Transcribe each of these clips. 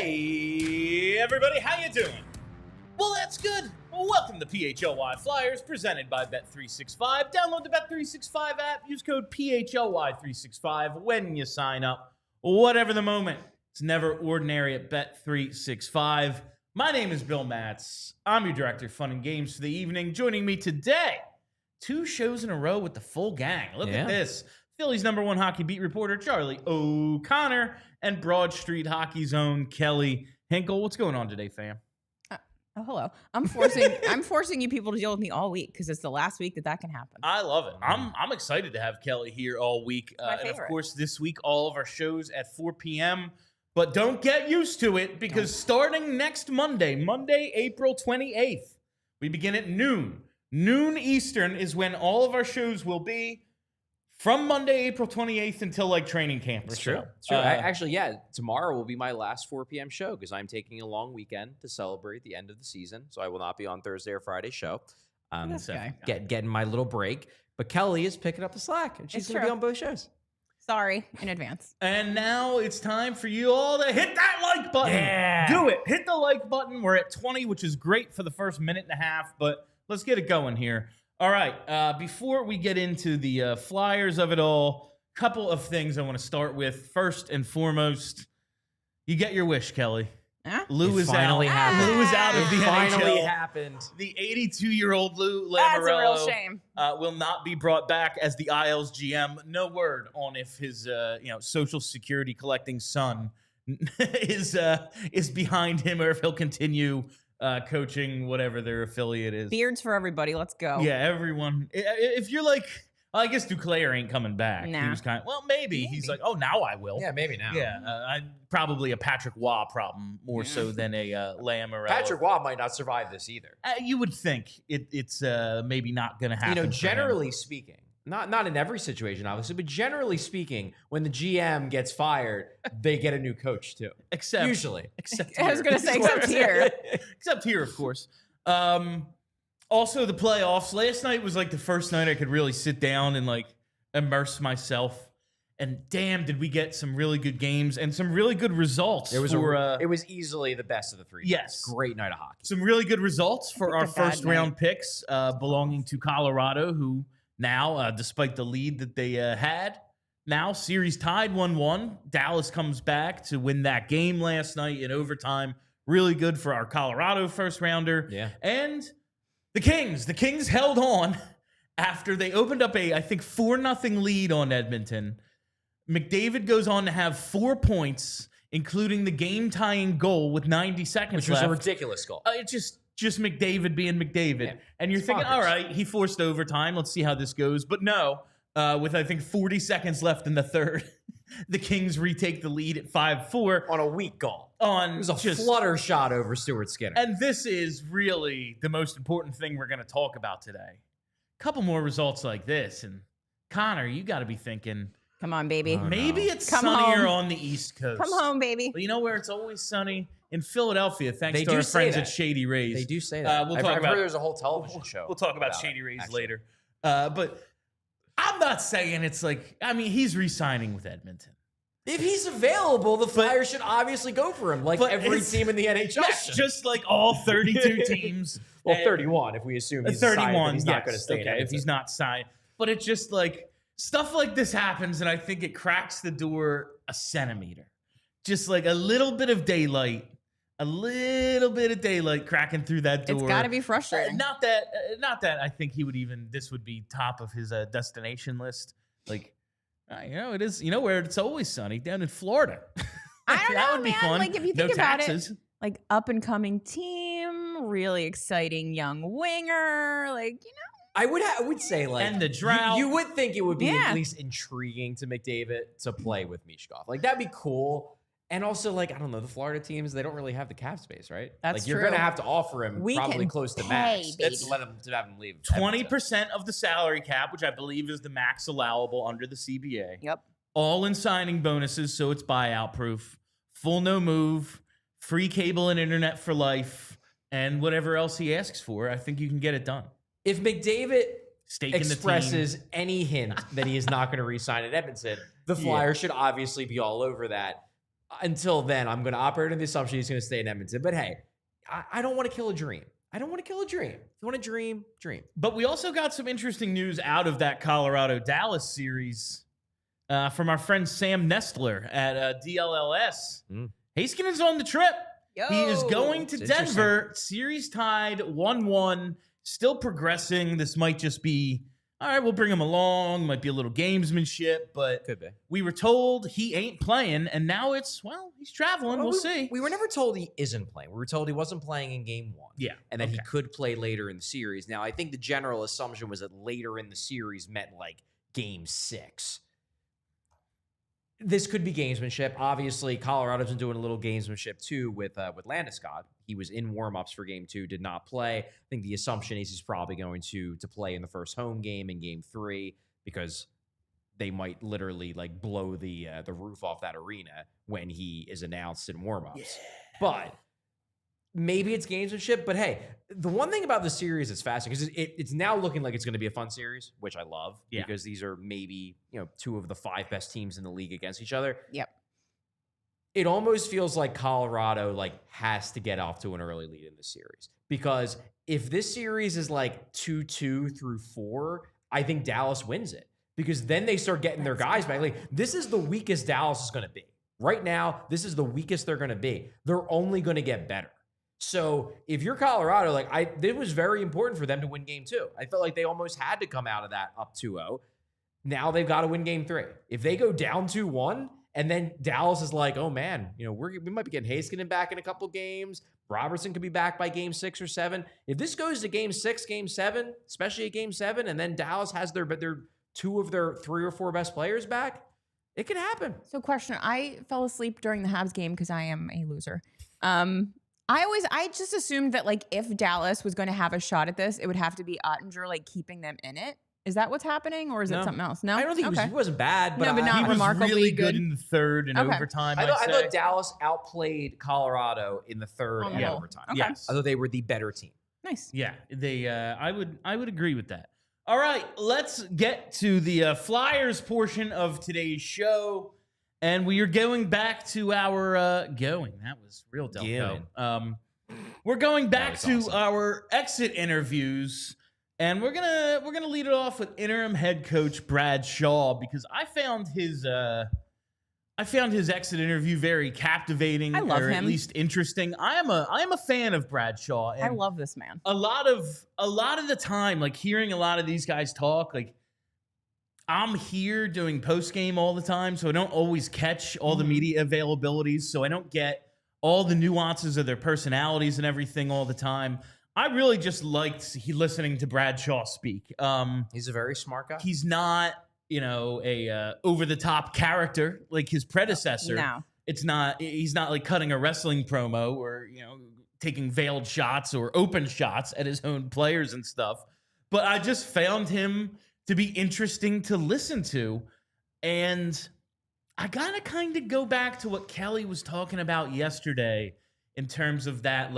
Hey, everybody, how you doing? Well, that's good. Welcome to PHLY Flyers, presented by Bet365. Download the Bet365 app. Use code PHLY365 when you sign up. Whatever the moment, it's never ordinary at Bet365. My name is Bill Matz. I'm your director of fun and games for the evening. Joining me today, 2 shows in a row with the full gang. Look at this. Philly's #1 hockey beat reporter, Charlie O'Connor, and Broad Street Hockey's own Kelly Hinkle. What's going on today, fam? Hello. I'm forcing you people to deal with me all week because it's the last week that can happen. I love it. I'm excited to have Kelly here all week. And of course, this week, all of our shows at 4 p.m. But don't get used to it because starting next Monday, April 28th, we begin at noon. Noon Eastern is when all of our shows will be. From Monday, April 28th until like training camp. That's true. Actually, tomorrow will be my last 4 p.m. show because I'm taking a long weekend to celebrate the end of the season. So I will not be on Thursday or Friday show. Getting my little break. But Kelly is picking up the slack and she's going to be on both shows. Sorry in advance. And now it's time for you all to hit that like button. Yeah. Do it. Hit the like button. We're at 20, which is great for the first minute and a half, but let's get it going here. All right, before we get into the Flyers of it all, couple of things I want to start with. First and foremost, you get your wish, Kelly. Lou is finally out. Happened. Lou is out of the NHL. Finally happened. The 82-year-old Lou Lamoriello That's a real shame. Will not be brought back as the Isles GM. No word on if his Social Security collecting son is behind him or if he'll continue coaching whatever their affiliate is. Beards for everybody. Let's go. Yeah, everyone. If you're like, I guess Duclair ain't coming back. Nah. He was kind of, maybe. He's like, now I will. Yeah, maybe now. Yeah, probably a Patrick Waugh problem more so than a Lamoriello. Patrick Waugh might not survive this either. You would think it's maybe not going to happen. Generally speaking, not in every situation, obviously, but generally speaking, when the GM gets fired, they get a new coach too. Except here. I was going to say except here. Except here, of course. Also, the playoffs. Last night was like the first night I could really sit down and like immerse myself. And damn, did we get some really good games and some really good results. It was easily the best of the 3 Yes. Great night of hockey. Some really good results for our first round picks belonging to Colorado, who now, despite the lead that they had, now series tied 1-1. Dallas comes back to win that game last night in overtime. Really good for our Colorado first rounder. Yeah. And the Kings held on after they opened up I think 4-0 lead on Edmonton. McDavid goes on to have 4 points, including the game-tying goal with 90 seconds left. Which was a ridiculous goal. It's just McDavid being McDavid. Yeah. And you're thinking, all right, he forced overtime. Let's see how this goes. But no, with I think 40 seconds left in the third, the Kings retake the lead at 5-4. On a weak goal. It was a flutter shot over Stuart Skinner. And this is really the most important thing we're going to talk about today. A couple more results like this. And Connor, you got to be thinking, come on, baby. Maybe it's sunnier on the East Coast. Come home, baby. But you know where it's always sunny? In Philadelphia, thanks to our friends at Shady Rays. They do say that. I've heard there's a whole television show. We'll talk about Shady Rays later. But I'm not saying it's like, he's re-signing with Edmonton. If he's available, the Flyers should obviously go for him, like every team in the NHL. Just like all 32 teams. Well, 31, if we assume he's 31, signed, he's not going to stay. Okay, if he's not signed. But it's just like, stuff like this happens, and I think it cracks the door a centimeter. Just like a little bit of daylight cracking through that door. It's got to be frustrating. Not that I think this would be top of his destination list. Like, it is, where it's always sunny down in Florida. I don't know, that would be man. fun. Like, if you think about taxes. It, like up and coming team, really exciting young winger, I would say, like, and the drought. You would think it would be at least intriguing to McDavid to play with Michkov. Like, that'd be cool. And also, like, I don't know, the Florida teams, they don't really have the cap space, right? That's You're going to have to offer him probably close to max. That's to have him leave. 20% of the salary cap, which I believe is the max allowable under the CBA. Yep. All in signing bonuses, so it's buyout proof. Full no move, free cable and internet for life, and whatever else he asks for. I think you can get it done. If McDavid expresses the any hint that he is not going to re-sign at Edmonton, the Flyers should obviously be all over that. until then, I'm going to operate on the assumption he's going to stay in Edmonton. But hey, I don't want to kill a dream. I don't want to kill a dream. If you want to dream, dream. But we also got some interesting news out of that Colorado-Dallas series from our friend Sam Nestler at DLLS. Haskins on the trip. He is going to Denver. Series tied 1-1. Still progressing. This might just be, all right, we'll bring him along. Might be a little gamesmanship, but could be. We were told he ain't playing, and now it's, well, he's traveling. We'll see. We were never told he isn't playing. We were told he wasn't playing in game 1. Yeah. And that he could play later in the series. Now, I think the general assumption was that later in the series meant like game 6. This could be gamesmanship. Obviously, Colorado's been doing a little gamesmanship too with Landeskog. He was in warmups for game 2, did not play. I think the assumption is he's probably going to play in the first home game in game 3 because they might literally like blow the roof off that arena when he is announced in warmups. Yeah. But maybe it's gamesmanship. But hey, the one thing about the series that's fascinating because it's now looking like it's going to be a fun series, which I love because these are maybe 2 of the 5 best teams in the league against each other. Yep. It almost feels like Colorado has to get off to an early lead in this series because if this series is like 2-2 through 4, I think Dallas wins it because then they start getting their guys back. Like this is the weakest Dallas is going to be right now. This is the weakest they're going to be. They're only going to get better. So if you're Colorado, it was very important for them to win game 2. I felt like they almost had to come out of that up 2-0. Now they've got to win game 3. If they go down 2-1 and then Dallas is like, oh man, we might be getting Haskinen back in a couple games. Robertson could be back by game 6 or 7. If this goes to game 6, game 7, especially at game 7, and then Dallas has their 2 of their 3 or 4 best players back, it could happen. So question, I fell asleep during the Habs game because I am a loser. I just assumed that if Dallas was going to have a shot at this, it would have to be Ottinger keeping them in it. Is that what's happening, or is it something else? No, I don't think he wasn't bad, but not he remarkably was really good in the third and overtime. I thought Dallas outplayed Colorado in the third and overtime. Okay. Yes, I thought they were the better team. Nice. Yeah, they. I would agree with that. All right, let's get to the Flyers portion of today's show. And we are going back to our that was real Delco. We're going back to our exit interviews, and we're gonna lead it off with interim head coach Brad Shaw because I found his exit interview very captivating. I love him. At least interesting. I am a fan of Brad Shaw. And I love this man. A lot of the time, hearing a lot of these guys talk, I'm here doing post-game all the time, so I don't always catch all the media availabilities, so I don't get all the nuances of their personalities and everything all the time. I really just liked listening to Brad Shaw speak. He's a very smart guy. He's not, a over-the-top character like his predecessor. No. He's not cutting a wrestling promo or, taking veiled shots or open shots at his own players and stuff. But I just found him to be interesting to listen to. And I gotta kind of go back to what Kelly was talking about yesterday in terms of that,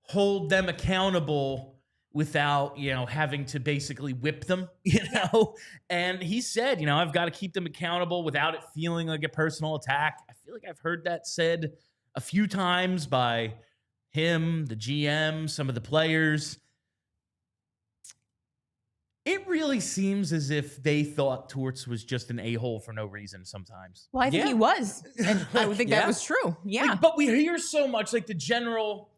hold them accountable without, having to basically whip them, And he said, I've got to keep them accountable without it feeling like a personal attack. I feel like I've heard that said a few times by him, the GM, some of the players. It really seems as if they thought Torts was just an a-hole for no reason sometimes. Well, I think he was. And I would think that was true. Yeah. But we hear so much, the general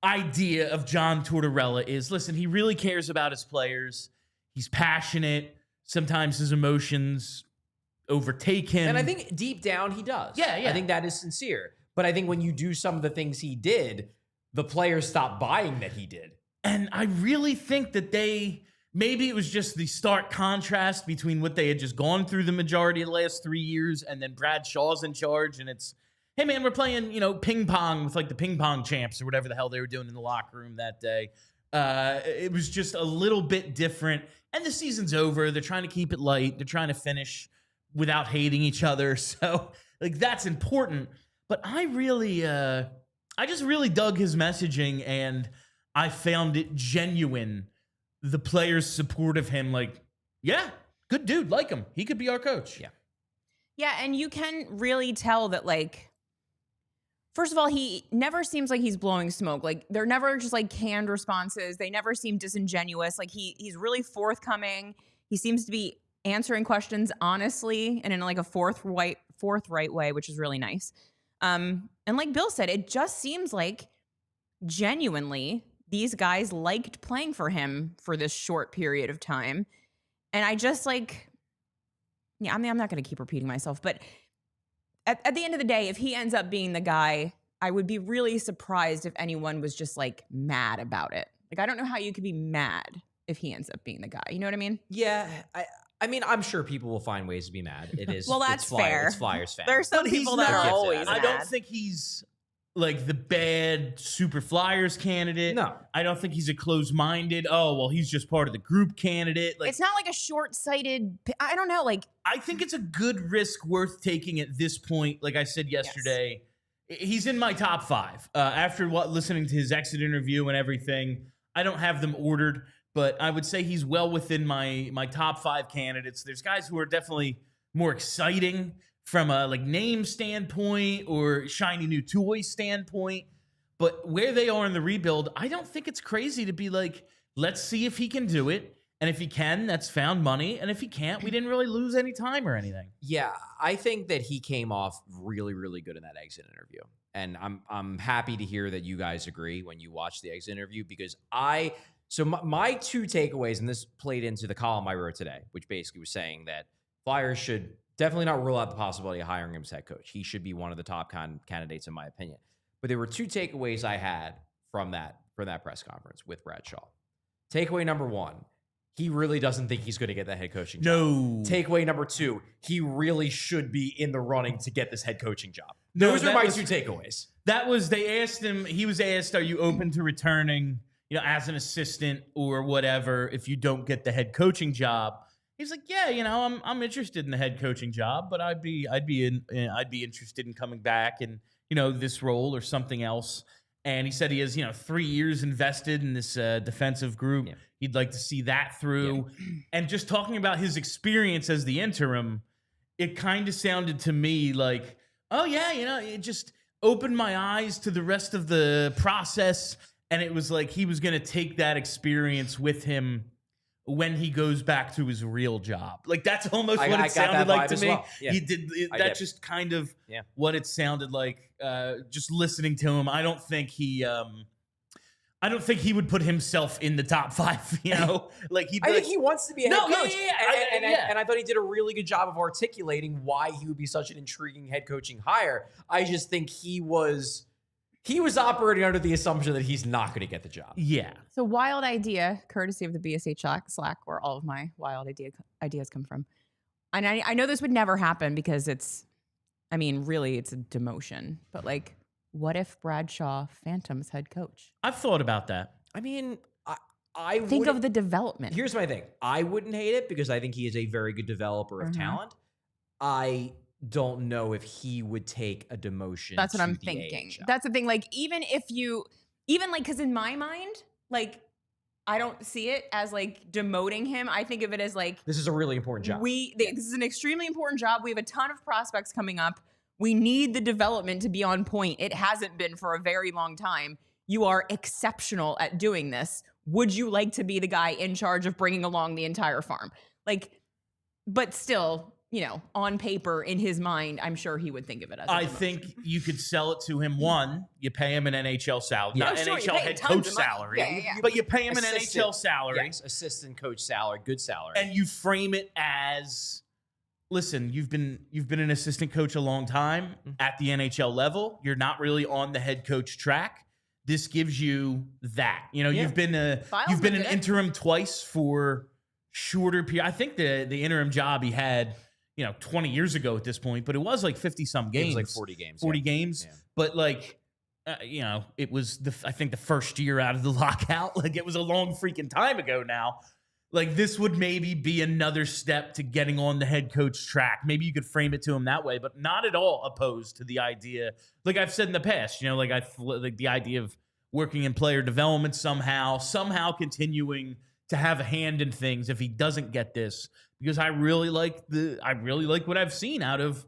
idea of John Tortorella is, listen, he really cares about his players. He's passionate. Sometimes his emotions overtake him. And I think deep down he does. Yeah. I think that is sincere. But I think when you do some of the things he did, the players stop buying that he did. And I really think that maybe it was just the stark contrast between what they had just gone through the majority of the last 3 years and then Brad Shaw's in charge. And it's, hey, man, we're playing, ping pong with the ping pong champs or whatever the hell they were doing in the locker room that day. It was just a little bit different. And the season's over. They're trying to keep it light. They're trying to finish without hating each other. So, that's important. But I just really dug his messaging, and I found it genuine. The players' support of him, yeah, good dude, like him. He could be our coach. Yeah. Yeah, and you can really tell that, like, first of all, he never seems like he's blowing smoke. Like, they're never just like canned responses. They never seem disingenuous. Like, he's really forthcoming. He seems to be answering questions honestly and in like a forthright way, which is really nice. And like Bill said, it just seems like genuinely these guys liked playing for him for this short period of time. And I just like, yeah, I mean, I'm not going to keep repeating myself, but at the end of the day, if he ends up being the guy, I would be really surprised if anyone was just like mad about it. Like, I don't know how you could be mad if he ends up being the guy. You know what I mean? Yeah. I mean, I'm sure people will find ways to be mad. It is. Well, that's fair. It's Flyers fans. There's some people that are always mad. I don't think he's like the bad super Flyers candidate. No. I don't think he's a closed-minded, oh, well, he's just part of the group candidate. Like, it's not like a short-sighted, I don't know, like. I think it's a good risk worth taking at this point. Like I said yesterday, he's in my top 5. After listening to his exit interview and everything, I don't have them ordered, but I would say he's well within my top 5 candidates. There's guys who are definitely more exciting from a like name standpoint or shiny new toy standpoint, but where they are in the rebuild, I don't think it's crazy to be like, let's see if he can do it. And if he can, that's found money. And if he can't, we didn't really lose any time or anything. Yeah, I think that he came off really, really good in that exit interview. And I'm happy to hear that you guys agree when you watch the exit interview, because my 2 takeaways, and this played into the column I wrote today, which basically was saying that Flyers should definitely not rule out the possibility of hiring him as head coach. He should be one of the top candidates in my opinion. But there were 2 takeaways I had from that press conference with Brad Shaw. Takeaway number 1, he really doesn't think he's going to get that head coaching job. No. Takeaway number 2, he really should be in the running to get this head coaching job. No, Those are my 2 takeaways. They asked him, he was asked, are you open to returning, as an assistant or whatever if you don't get the head coaching job? He's like, yeah, I'm interested in the head coaching job, but I'd be interested in coming back in, this role or something else. And he said he has, 3 years invested in this defensive group. Yeah. He'd like to see that through. Yeah. And just talking about his experience as the interim, it kind of sounded to me like, oh yeah, it just opened my eyes to the rest of the process. And it was like he was going to take that experience with him when he goes back to his real job. Like, that's almost what it sounded like to me. Well. Yeah. He did. That's just kind of what it sounded like, just listening to him. I don't think he would put himself in the top 5, like I think he wants to be a head coach. And I thought he did a really good job of articulating why he would be such an intriguing head coaching hire. I just think he was operating under the assumption that he's not going to get the job. Yeah. So, wild idea, courtesy of the BSH Slack, where all of my wild ideas come from. And I know this would never happen because really it's a demotion. But like, what if Bradshaw Phantom's head coach? I've thought about that. I mean, I think of the development. Here's my thing. I wouldn't hate it because I think he is a very good developer of talent. I don't know if he would take a demotion. That's what I'm thinking. AHL. That's the thing. Like, because in my mind, like, I don't see it as like demoting him. I think of it as like, this is a really important job. This is an extremely important job. We have a ton of prospects coming up. We need the development to be on point. It hasn't been for a very long time. You are exceptional at doing this. Would you like to be the guy in charge of bringing along the entire farm? Like, but still, on paper, in his mind, I'm sure he would think of it as a demotion. think you could sell it to him. One, you pay him an NHL salary, not NHL head coach salary, but you pay him an NHL salary. Yes, assistant coach salary, good salary. And you frame it as, listen, you've been an assistant coach a long time at the NHL level. You're not really on the head coach track. This gives you that. You've been an interim twice for shorter period. I think the interim job he had, 20 years ago at this point, but it was like 50 some games. It was like 40 games. 40 games. Yeah. But like, it was I think the first year out of the lockout. Like, it was a long freaking time ago now. Like, this would maybe be another step to getting on the head coach track. Maybe you could frame it to him that way, but not at all opposed to the idea. Like I've said in the past, like the idea of working in player development somehow continuing to have a hand in things if he doesn't get this, because I really like what I've seen out of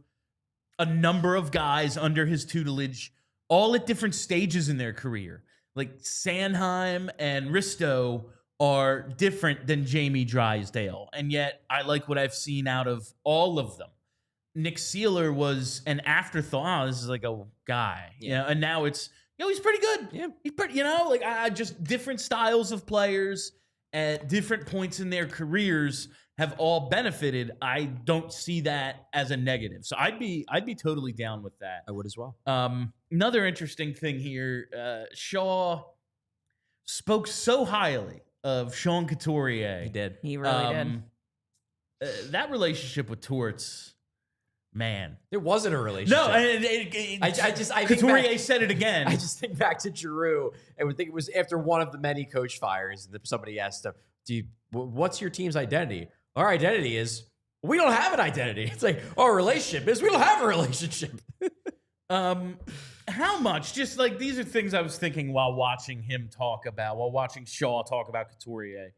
a number of guys under his tutelage, all at different stages in their career. Like Sanheim and Risto are different than Jamie Drysdale, and yet I like what I've seen out of all of them. Nick Seeler was an afterthought. Oh, this is like a guy, and now it's, he's pretty good. Yeah, he's pretty, I just different styles of players at different points in their careers have all benefited. I don't see that as a negative. So I'd be totally down with that. I would as well. Another interesting thing here, Shaw spoke so highly of Sean Couturier. He did. He really did. That relationship with Torts, man. It wasn't a relationship. No, I Couturier said it again. I just think back to Giroux and would think it was after one of the many coach fires, and somebody asked him, what's your team's identity? Our identity is, we don't have an identity. It's like, our relationship is, we don't have a relationship. How much? Just like, these are things I was thinking while watching Shaw talk about Couturier.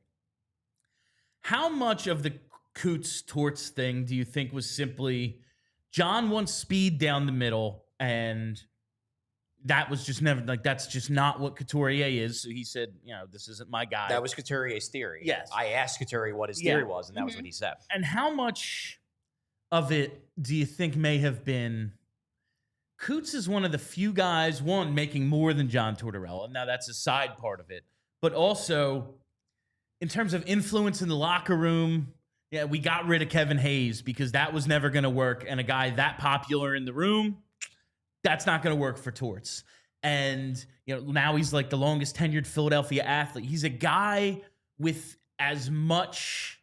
How much of the Coots Torts thing do you think was simply John wants speed down the middle, and that was just never, like, that's just not what Couturier is. So he said, this isn't my guy. That was Couturier's theory. Yes. I asked Couturier what his theory was, and that was what he said. And how much of it do you think may have been Coots is one of the few guys, one, making more than John Tortorella. Now, that's a side part of it. But also, in terms of influence in the locker room, we got rid of Kevin Hayes because that was never going to work. And a guy that popular in the room, that's not going to work for Torts. And, now he's like the longest tenured Philadelphia athlete. He's a guy with as much,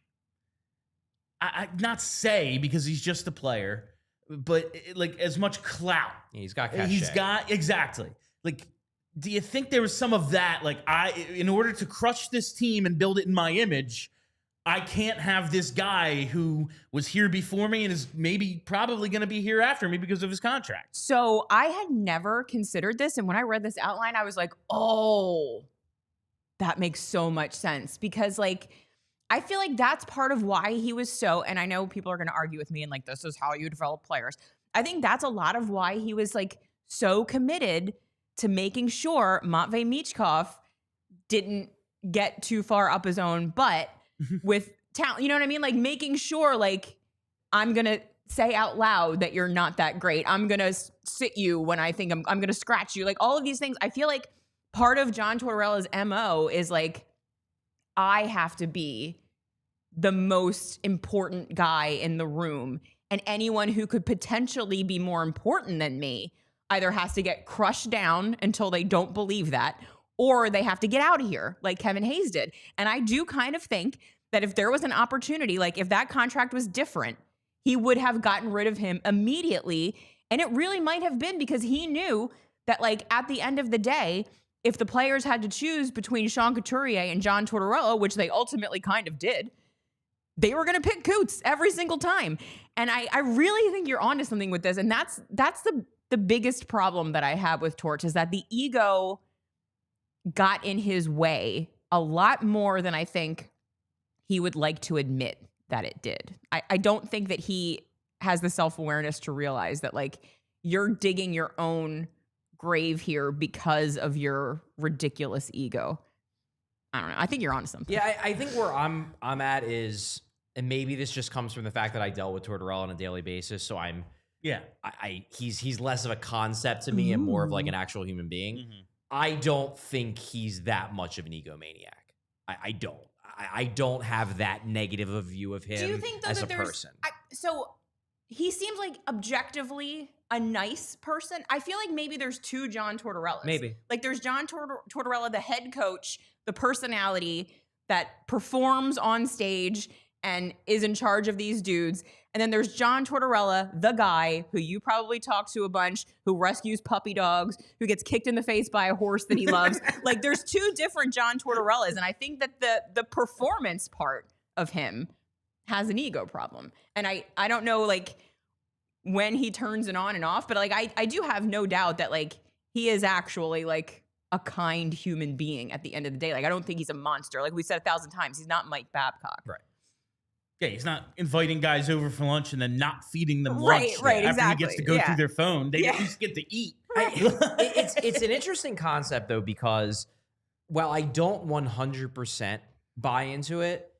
not say because he's just a player, but like as much clout. He's got cachet. Exactly. Like, do you think there was some of that? Like, in order to crush this team and build it in my image, I can't have this guy who was here before me and is probably going to be here after me because of his contract. So I had never considered this. And when I read this outline, I was like, oh, that makes so much sense. Because like, I feel like that's part of why he was so, and I know people are going to argue with me and like, this is how you develop players. I think that's a lot of why he was like so committed to making sure Matvei Michkov didn't get too far up his own butt with talent. You know what I mean? Like making sure like, I'm going to say out loud that you're not that great. I'm going to sit you when I think I'm going to scratch you. Like all of these things. I feel like part of John Tortorella's MO is like, I have to be the most important guy in the room, and anyone who could potentially be more important than me either has to get crushed down until they don't believe that, or they have to get out of here like Kevin Hayes did. And I do kind of think that if there was an opportunity, like if that contract was different, he would have gotten rid of him immediately. And it really might have been because he knew that like at the end of the day, if the players had to choose between Sean Couturier and John Tortorella, which they ultimately kind of did, they were going to pick Coots every single time. And I really think you're onto something with this. And that's the biggest problem that I have with Torch is that the ego got in his way a lot more than I think he would like to admit that it did. I don't think that he has the self-awareness to realize that like you're digging your own grave here because of your ridiculous ego. I don't know. I think you're onto something. Yeah, I think where I'm at is, and maybe this just comes from the fact that I dealt with Tortorella on a daily basis, so he's less of a concept to me and more of like an actual human being. Mm-hmm. I don't think he's that much of an egomaniac. I don't. I don't have that negative a view of him. Do you think though as that a person? So he seems like objectively a nice person. I feel like maybe there's two John Tortorellas. Maybe. Like there's John Tortorella, the head coach, the personality that performs on stage and is in charge of these dudes. And then there's John Tortorella, the guy who you probably talk to a bunch, who rescues puppy dogs, who gets kicked in the face by a horse that he loves. Like there's two different John Tortorellas. And I think that the performance part of him has an ego problem. And I don't know like when he turns it on and off, but like I do have no doubt that like he is actually like a kind human being at the end of the day. Like I don't think he's a monster. Like we said 1,000 times, he's not Mike Babcock. Right. Yeah, he's not inviting guys over for lunch and then not feeding them Right, lunch. right, After he gets to go through their phone, they at least get to eat. It's an interesting concept, though, because while I don't 100% buy into it,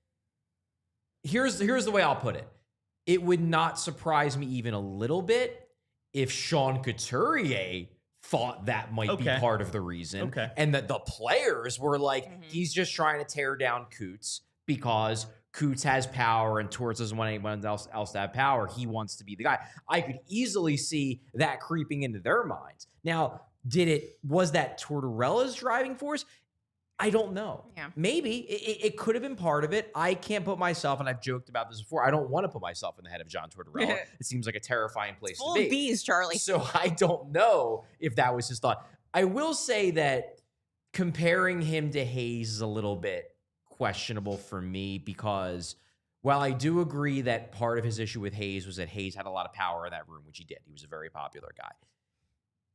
here's the way I'll put it. It would not surprise me even a little bit if Sean Couturier thought that might be part of the reason. And that the players were like, he's just trying to tear down Coots because Coots has power and Torts doesn't want anyone else to have power. He wants to be the guy. I could easily see that creeping into their minds. Now, was that Tortorella's driving force? I don't know. Yeah. Maybe it could have been part of it. I can't put myself, and I've joked about this before, I don't want to put myself in the head of John Tortorella. It seems like a terrifying place to be. Full of bees, Charlie. So I don't know if that was his thought. I will say that comparing him to Hayes is a little bit questionable for me, because while I do agree that part of his issue with Hayes was that Hayes had a lot of power in that room, which he did. He was a very popular guy.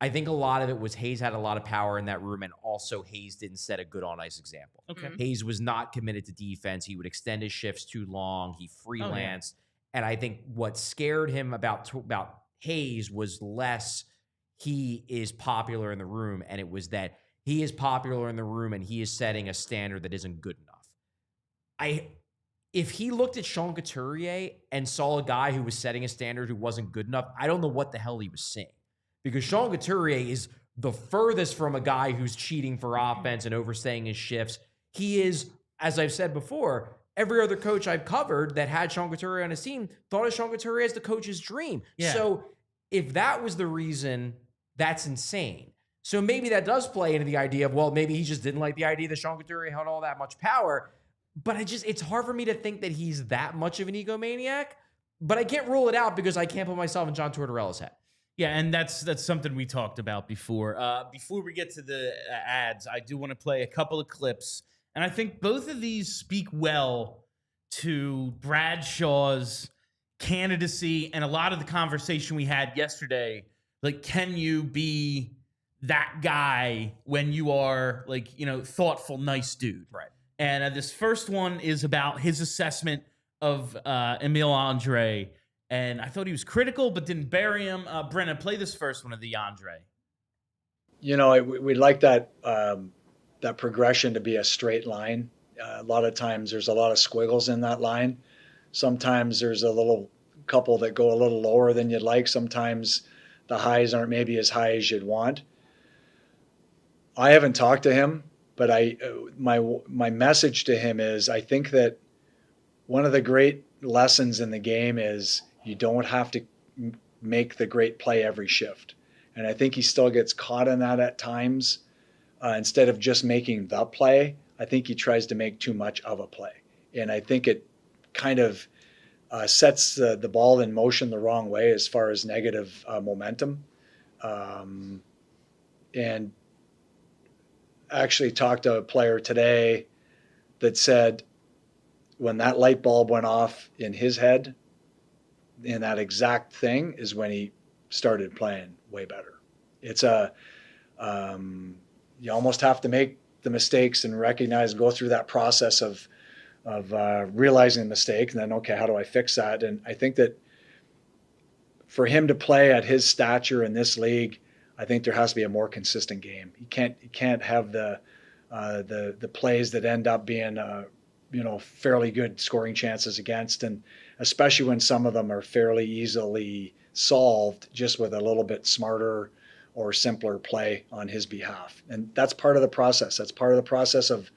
I think a lot of it was Hayes had a lot of power in that room, and also Hayes didn't set a good on-ice example. Hayes was not committed to defense. He would extend his shifts too long. He freelanced. And I think what scared him about Hayes was less he is popular in the room, and it was that he is popular in the room and he is setting a standard that isn't good enough. If he looked at Sean Couturier and saw a guy who was setting a standard who wasn't good enough, I don't know what the hell he was seeing. Because Sean Couturier is the furthest from a guy who's cheating for offense and overstaying his shifts. He is, as I've said before, every other coach I've covered that had Sean Couturier on his team thought of Sean Couturier as the coach's dream. Yeah. So if that was the reason, that's insane. So maybe that does play into the idea of, well, maybe he just didn't like the idea that Sean Couturier had all that much power. But it's hard for me to think that he's that much of an egomaniac. But I can't rule it out because I can't put myself in John Tortorella's head. Yeah, and that's something we talked about before. Before we get to the ads, I do want to play a couple of clips. And I think both of these speak well to Bradshaw's candidacy and a lot of the conversation we had yesterday. Like, can you be that guy when you are, like, thoughtful, nice dude? Right. And this first one is about his assessment of Emil Andrae. And I thought he was critical, but didn't bury him. Brennan, play this first one of the Andrae. We'd like that progression to be a straight line. A lot of times there's a lot of squiggles in that line. Sometimes there's a little couple that go a little lower than you'd like. Sometimes the highs aren't maybe as high as you'd want. I haven't talked to him, but my message to him is, I think that one of the great lessons in the game is you don't have to make the great play every shift. And I think he still gets caught in that at times. Instead of just making the play, I think he tries to make too much of a play. And I think it kind of sets the ball in motion the wrong way as far as negative momentum. And actually talked to a player today that said when that light bulb went off in his head, in that exact thing is when he started playing way better. It's you almost have to make the mistakes and recognize and go through that process of realizing the mistake and then, okay, how do I fix that? And I think that for him to play at his stature in this league, I think there has to be a more consistent game. He can't have the plays that end up being fairly good scoring chances against, and especially when some of them are fairly easily solved just with a little bit smarter or simpler play on his behalf. And that's part of the process. That's part of the process of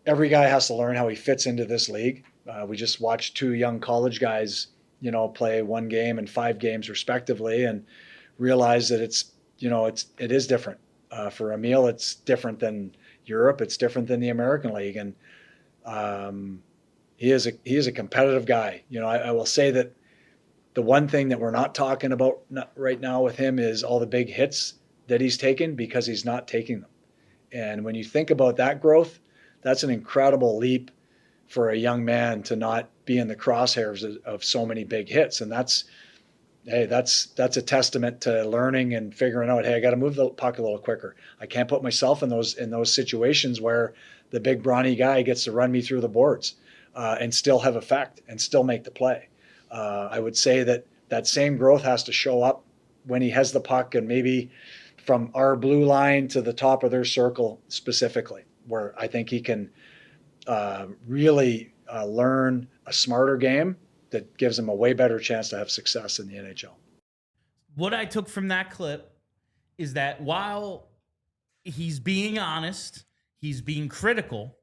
every guy has to learn how he fits into this league. We just watched two young college guys, play one game and 5 games respectively, and realize that it is different. For Emil, it's different than Europe. It's different than the American League. And he is a competitive guy. I will say that the one thing that we're not talking about right now with him is all the big hits that he's taken, because he's not taking them. And when you think about that growth, that's an incredible leap for a young man to not be in the crosshairs of so many big hits. And that's a testament to learning and figuring out, hey, I got to move the puck a little quicker. I can't put myself in those situations where the big brawny guy gets to run me through the boards. and still have effect and still make the play. I would say that same growth has to show up when he has the puck and maybe from our blue line to the top of their circle specifically, where I think he can really learn a smarter game that gives him a way better chance to have success in the NHL. What I took from that clip is that while he's being honest, he's being critical,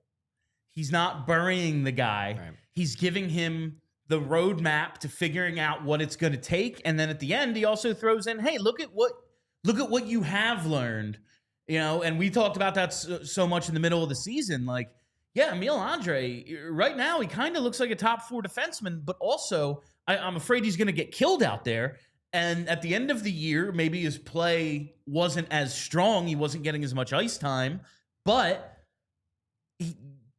he's not burying the guy. Right. He's giving him the roadmap to figuring out what it's going to take. And then at the end, he also throws in, hey, look at what you have learned. You know, and we talked about that so much in the middle of the season. Like, yeah, Emil Andrae, right now, he kind of looks like a top 4 defenseman, but also I'm afraid he's going to get killed out there. And at the end of the year, maybe his play wasn't as strong. He wasn't getting as much ice time, but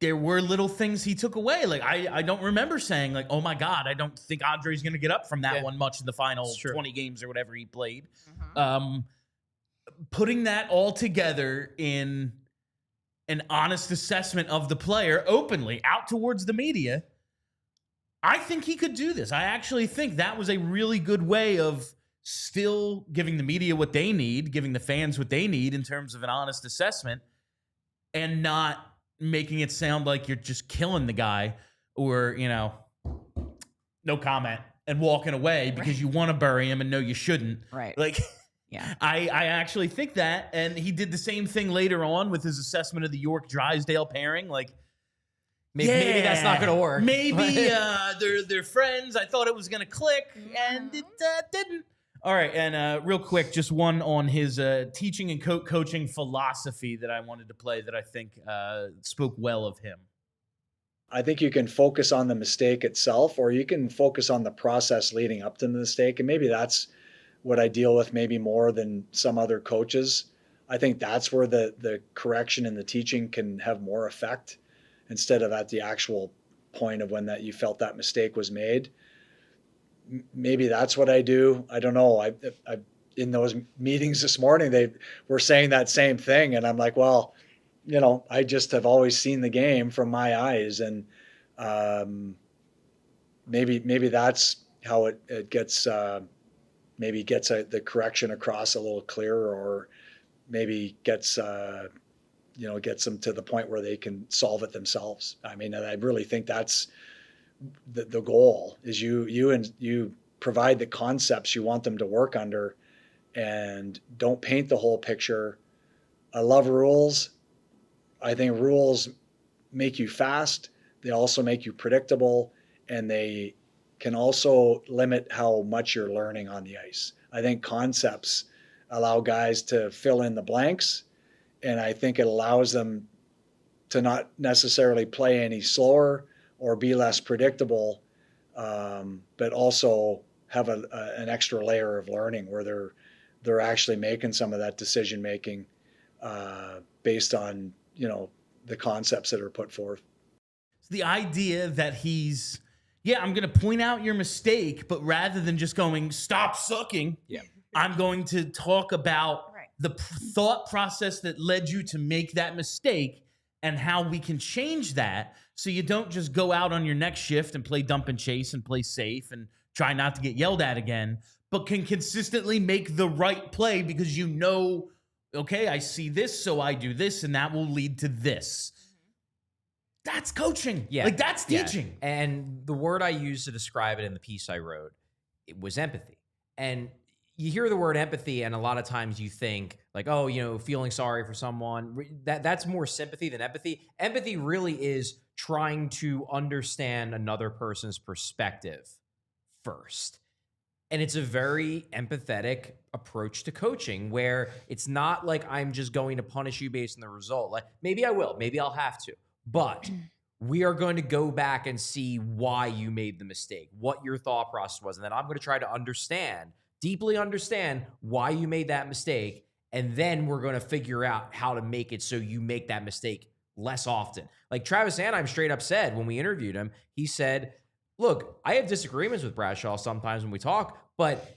there were little things he took away. Like, I don't remember saying, like, oh, my God, I don't think Andre's going to get up from that one much in the final 20 games or whatever he played. Mm-hmm. Putting that all together in an honest assessment of the player openly out towards the media, I think he could do this. I actually think that was a really good way of still giving the media what they need, giving the fans what they need in terms of an honest assessment, and not making it sound like you're just killing the guy or, you know, no comment and walking away because you want to bury him and know you shouldn't. Right. Like, yeah, I actually think that. And he did the same thing later on with his assessment of the York-Drysdale pairing. Like, maybe that's not going to work. Maybe they're friends. I thought it was going to click, and it didn't. All right, and real quick, just one on his teaching and coaching philosophy that I wanted to play that I think spoke well of him. I think you can focus on the mistake itself, or you can focus on the process leading up to the mistake, and maybe that's what I deal with maybe more than some other coaches. I think that's where the correction and the teaching can have more effect, instead of at the actual point of when that you felt that mistake was made. Maybe that's what I do. I don't know. I in those meetings this morning, they were saying that same thing. And I'm like, well, you know, I just have always seen the game from my eyes. And maybe that's how it gets, maybe gets the correction across a little clearer, or maybe gets them to the point where they can solve it themselves. I mean, I really think that's the goal, is you provide the concepts you want them to work under, and don't paint the whole picture. I love rules. I think rules make you fast. They also make you predictable, and they can also limit how much you're learning on the ice. I think concepts allow guys to fill in the blanks, and I think it allows them to not necessarily play any slower or be less predictable, but also have an extra layer of learning where they're actually making some of that decision making based on, you know, the concepts that are put forth. The idea that he's, I'm going to point out your mistake, but rather than just going, stop sucking, I'm going to talk about the thought process that led you to make that mistake and how we can change that, so you don't just go out on your next shift and play dump and chase and play safe and try not to get yelled at again, but can consistently make the right play because you know, okay, I see this, so I do this, and that will lead to this. That's coaching. Yeah. Like, that's teaching. Yeah. And the word I used to describe it in the piece I wrote, it was empathy. And you hear the word empathy, and a lot of times you think like, oh, you know, feeling sorry for someone. That's more sympathy than empathy. Empathy really is trying to understand another person's perspective first. And it's a very empathetic approach to coaching, where it's not like I'm just going to punish you based on the result. Like, maybe I will, maybe I'll have to, but we are going to go back and see why you made the mistake, what your thought process was. And then I'm going to try to deeply understand why you made that mistake. And then we're going to figure out how to make it so you make that mistake less often. Like Travis Anheim straight up said when we interviewed him, he said, look, I have disagreements with Bradshaw sometimes when we talk, but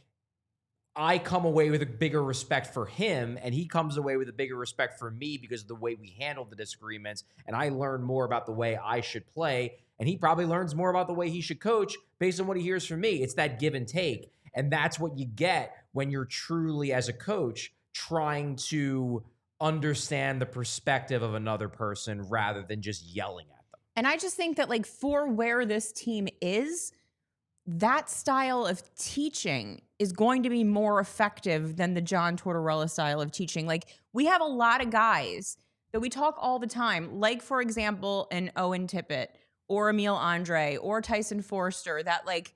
I come away with a bigger respect for him, and he comes away with a bigger respect for me because of the way we handled the disagreements, and I learned more about the way I should play. and he probably learns more about the way he should coach based on what he hears from me. It's that give and take. And that's what you get when you're truly, as a coach, trying to understand the perspective of another person rather than just yelling at them. And I just think that, like, for where this team is, that style of teaching is going to be more effective than the John Tortorella style of teaching. Like, we have a lot of guys that we talk all the time, like, for example, an Owen Tippett or Emil Andrae or Tyson Forster, that, like,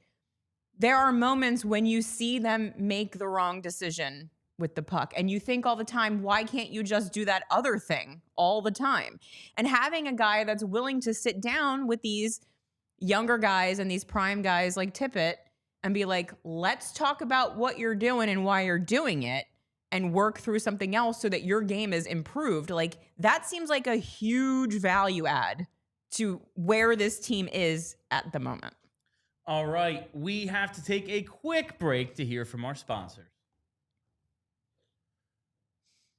there are moments when you see them make the wrong decision with the puck and you think all the time, why can't you just do that other thing all the time? And having a guy that's willing to sit down with these younger guys and these prime guys like Tippett and be like, let's talk about what you're doing and why you're doing it and work through something else so that your game is improved. Like, that seems like a huge value add to where this team is at the moment. All right, we have to take a quick break to hear from our sponsors.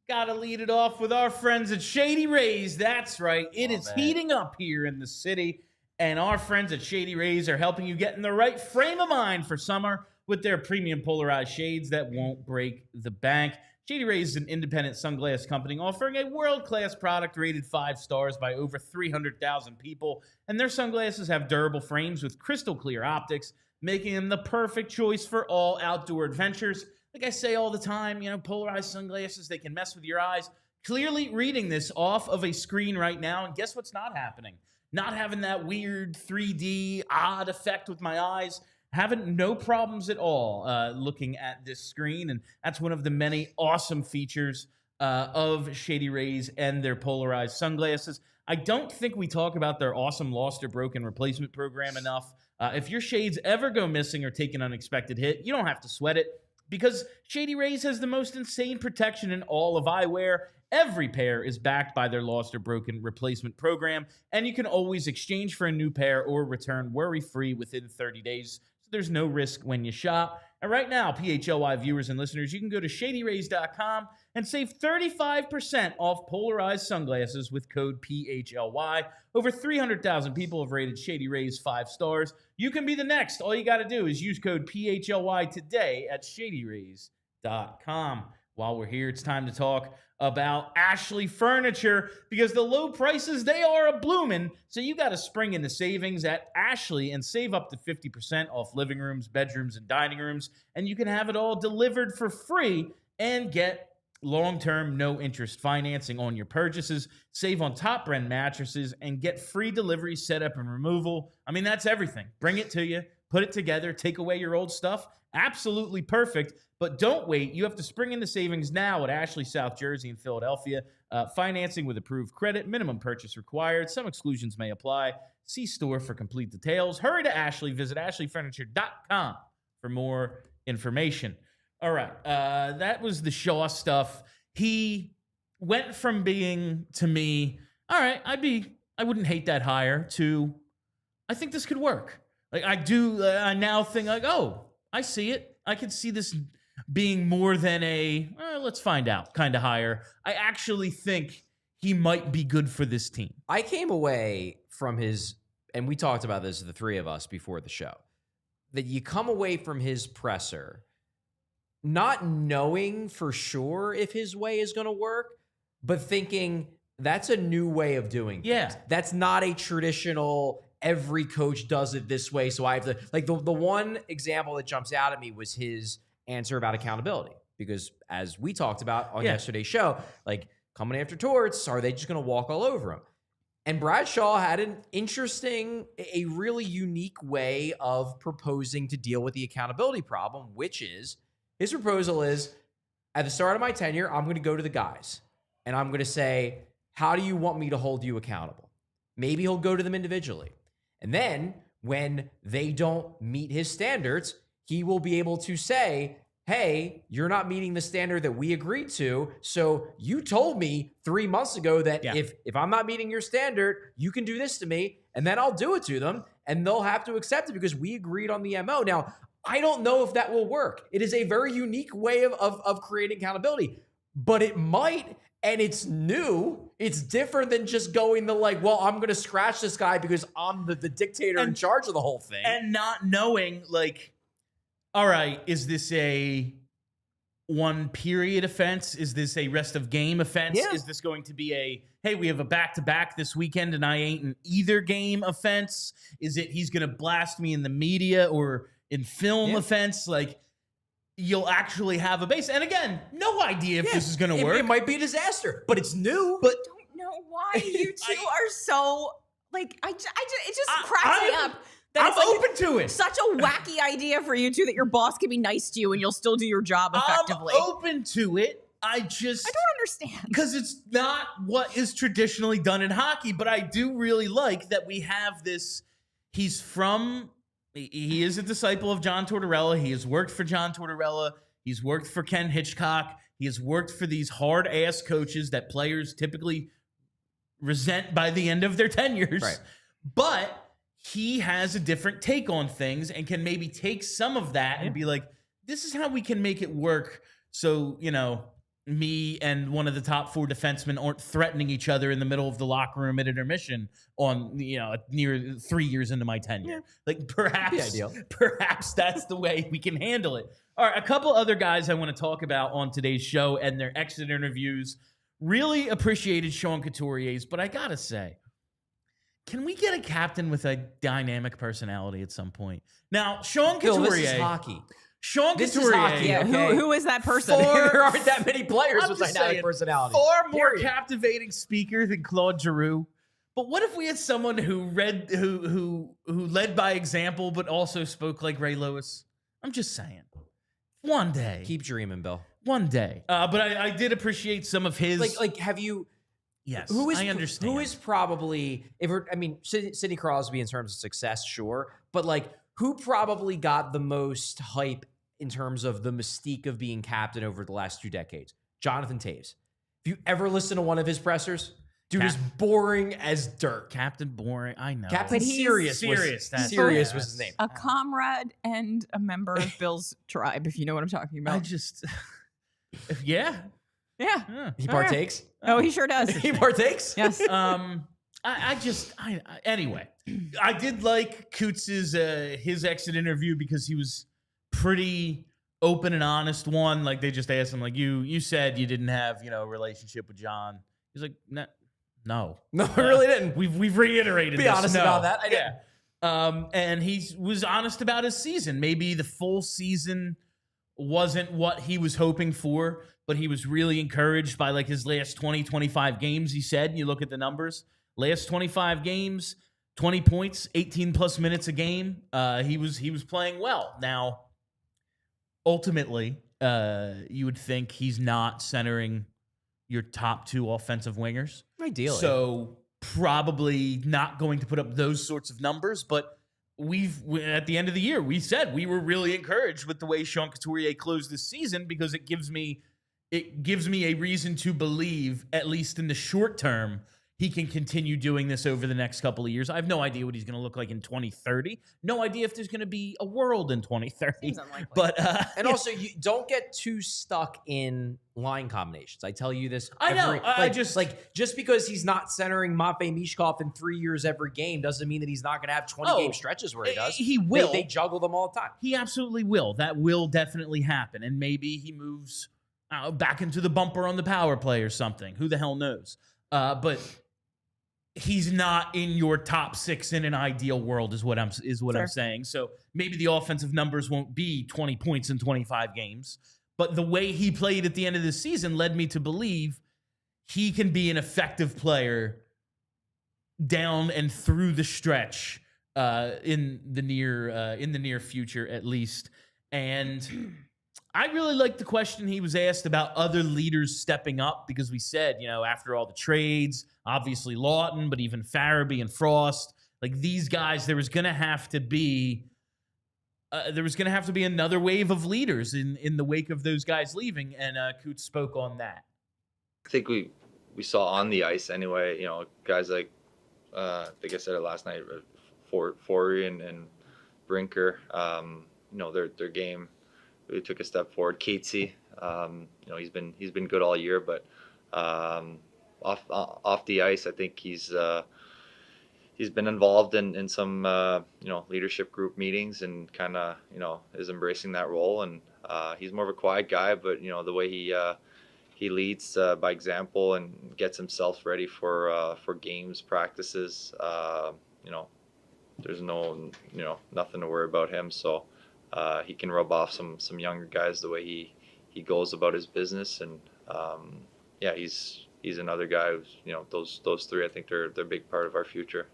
Gotta lead it off with our friends at Shady Rays. That's right, it is heating up here in the city, and our friends at Shady Rays are helping you get in the right frame of mind for summer with their premium polarized shades that won't break the bank. Shady Rays is an independent sunglass company offering a world-class product rated 5 stars by over 300,000 people. And their sunglasses have durable frames with crystal clear optics, making them the perfect choice for all outdoor adventures. Like I say all the time, you know, polarized sunglasses, they can mess with your eyes. Clearly reading this off of a screen right now, and guess what's not happening? Not having that weird 3D odd effect with my eyes. Having no problems at all looking at this screen, and that's one of the many awesome features of Shady Rays and their polarized sunglasses. I don't think we talk about their awesome lost or broken replacement program enough. If your shades ever go missing or take an unexpected hit, you don't have to sweat it because Shady Rays has the most insane protection in all of eyewear. Every pair is backed by their lost or broken replacement program, and you can always exchange for a new pair or return worry-free within 30 days. There's no risk when you shop. And right now, PHLY viewers and listeners, you can go to shadyrays.com and save 35% off polarized sunglasses with code PHLY. Over 300,000 people have rated Shady Rays 5 stars. You can be the next. All you got to do is use code PHLY today at shadyrays.com. While we're here, it's time to talk about Ashley Furniture because the low prices, they are a-bloomin'. So you got to spring into savings at Ashley and save up to 50% off living rooms, bedrooms, and dining rooms. And you can have it all delivered for free and get long-term, no-interest financing on your purchases. Save on top-brand mattresses and get free delivery, setup, and removal. I mean, that's everything. Bring it to you, put it together, take away your old stuff. Absolutely perfect. But don't wait. You have to spring into savings now at Ashley, South Jersey, and Philadelphia. Financing with approved credit. Minimum purchase required. Some exclusions may apply. See store for complete details. Hurry to Ashley. Visit ashleyfurniture.com for more information. All right. That was the Shaw stuff. He went from being, to me, all right, I wouldn't hate that hire, to I think this could work. Like, I now think, like, oh, I see it. I can see this being more than a let's find out kind of hire. I actually think he might be good for this team. I came away from his, and we talked about this, the three of us, before the show, that you come away from his presser not knowing for sure if his way is going to work, but thinking that's a new way of doing things. Yeah. That's not a traditional, every coach does it this way, so I have to, like, the one example that jumps out at me was his answer about accountability, because as we talked about on yesterday's show, like, coming after Torts, are they just going to walk all over him? And Brad Shaw had an interesting, a really unique way of proposing to deal with the accountability problem, which is, his proposal is, at the start of my tenure, I'm going to go to the guys and I'm going to say, how do you want me to hold you accountable? Maybe he'll go to them individually. And then when they don't meet his standards, he will be able to say, hey, you're not meeting the standard that we agreed to. So you told me 3 months ago that if I'm not meeting your standard, you can do this to me, and then I'll do it to them, and they'll have to accept it because we agreed on the MO. Now, I don't know if that will work. It is a very unique way of creating accountability. but it might, and it's new. It's different than just going well, I'm going to scratch this guy because I'm the dictator in charge of the whole thing. And not knowing, all right, is this a one period offense? Is this a rest of game offense? Yeah. Is this going to be a, hey, we have a back-to-back this weekend and I ain't in either game offense? Is it he's going to blast me in the media or in film offense? You'll actually have a base. And again, no idea if this is going to work. It might be a disaster, but it's new. But I don't know why you two are so it just cracks me up. I'm open to it. Such a wacky idea for you two that your boss can be nice to you and you'll still do your job effectively. I'm open to it. I don't understand. Because it's not what is traditionally done in hockey, but I do really like that we have this. He is a disciple of John Tortorella. He has worked for John Tortorella. He's worked for Ken Hitchcock. He has worked for these hard-ass coaches that players typically resent by the end of their tenures. Right. But he has a different take on things and can maybe take some of that and be like, this is how we can make it work. So, me and one of the top 4 defensemen aren't threatening each other in the middle of the locker room at intermission on, near 3 years into my tenure. Perhaps that's the way we can handle it. All right, a couple other guys I want to talk about on today's show and their exit interviews. Really appreciated Sean Couturier's, but I got to say, can we get a captain with a dynamic personality at some point? Now, Sean Couturier. This is hockey. Sean This Couturier. is hockey. Yeah, Okay. who is that person? There aren't that many players I'm with just dynamic saying, personality. Far more captivating speaker than Claude Giroux. But what if we had someone who led by example, but also spoke like Ray Lewis? I'm just saying. One day. Keep dreaming, Bill. One day. But I did appreciate some of his. Have you? Yes, I understand. Who is probably, Sidney Crosby in terms of success, sure. But who probably got the most hype in terms of the mystique of being captain over the last 2 decades? Jonathan Toews. If you ever listen to one of his pressers, dude is boring as dirt. Captain Boring, I know. Captain Serious was his name. A comrade and a member of Bill's tribe, if you know what I'm talking about. Yeah. Yeah. He partakes? Oh, he sure does. He partakes? Yes. Anyway, I did like Coots's his exit interview because he was pretty open and honest. One, they just asked him, you said you didn't have, a relationship with John. He's like, no, I really didn't. We've reiterated. Be honest about that. I didn't. And he was honest about his season. Maybe the full season wasn't what he was hoping for, but he was really encouraged by his last 20, 25 games, he said. You look at the numbers, last 25 games, 20 points, 18 plus minutes a game. He was playing well. Now, ultimately, you would think he's not centering your top 2 offensive wingers. Ideally. So probably not going to put up those sorts of numbers, but at the end of the year, we said we were really encouraged with the way Sean Couturier closed this season because it gives me a reason to believe, at least in the short term, he can continue doing this over the next couple of years. I have no idea what he's going to look like in 2030. No idea if there's going to be a world in 2030. Seems unlikely. But also, you don't get too stuck in line combinations. I tell you this. I know. Just because he's not centering Matvei Michkov in 3 years every game doesn't mean that he's not going to have 20 game stretches where he does. He will. They juggle them all the time. He absolutely will. That will definitely happen. And maybe he moves back into the bumper on the power play or something. Who the hell knows? But he's not in your top 6 in an ideal world is what I'm saying. So maybe the offensive numbers won't be 20 points in 25 games, but the way he played at the end of the season led me to believe he can be an effective player down and through the stretch in the near future at least. And I really like the question he was asked about other leaders stepping up because we said, after all the trades, obviously Lawton, but even Farabee and Frost, these guys, there was going to have to be another wave of leaders in the wake of those guys leaving, and Coots spoke on that. I think we saw on the ice anyway, guys like I think I said it last night, Forey and Brinker, their game really took a step forward. Catesy, you know, he's been good all year, but off the ice, I think he's been involved in some you know, leadership group meetings and kind of, you know, is embracing that role. And he's more of a quiet guy, but you know, the way he leads by example and gets himself ready for games, practices. You know, there's nothing to worry about him. So he can rub off some younger guys the way he goes about his business. And yeah, he's another guy who's, you know, those three, I think they're a big part of our future.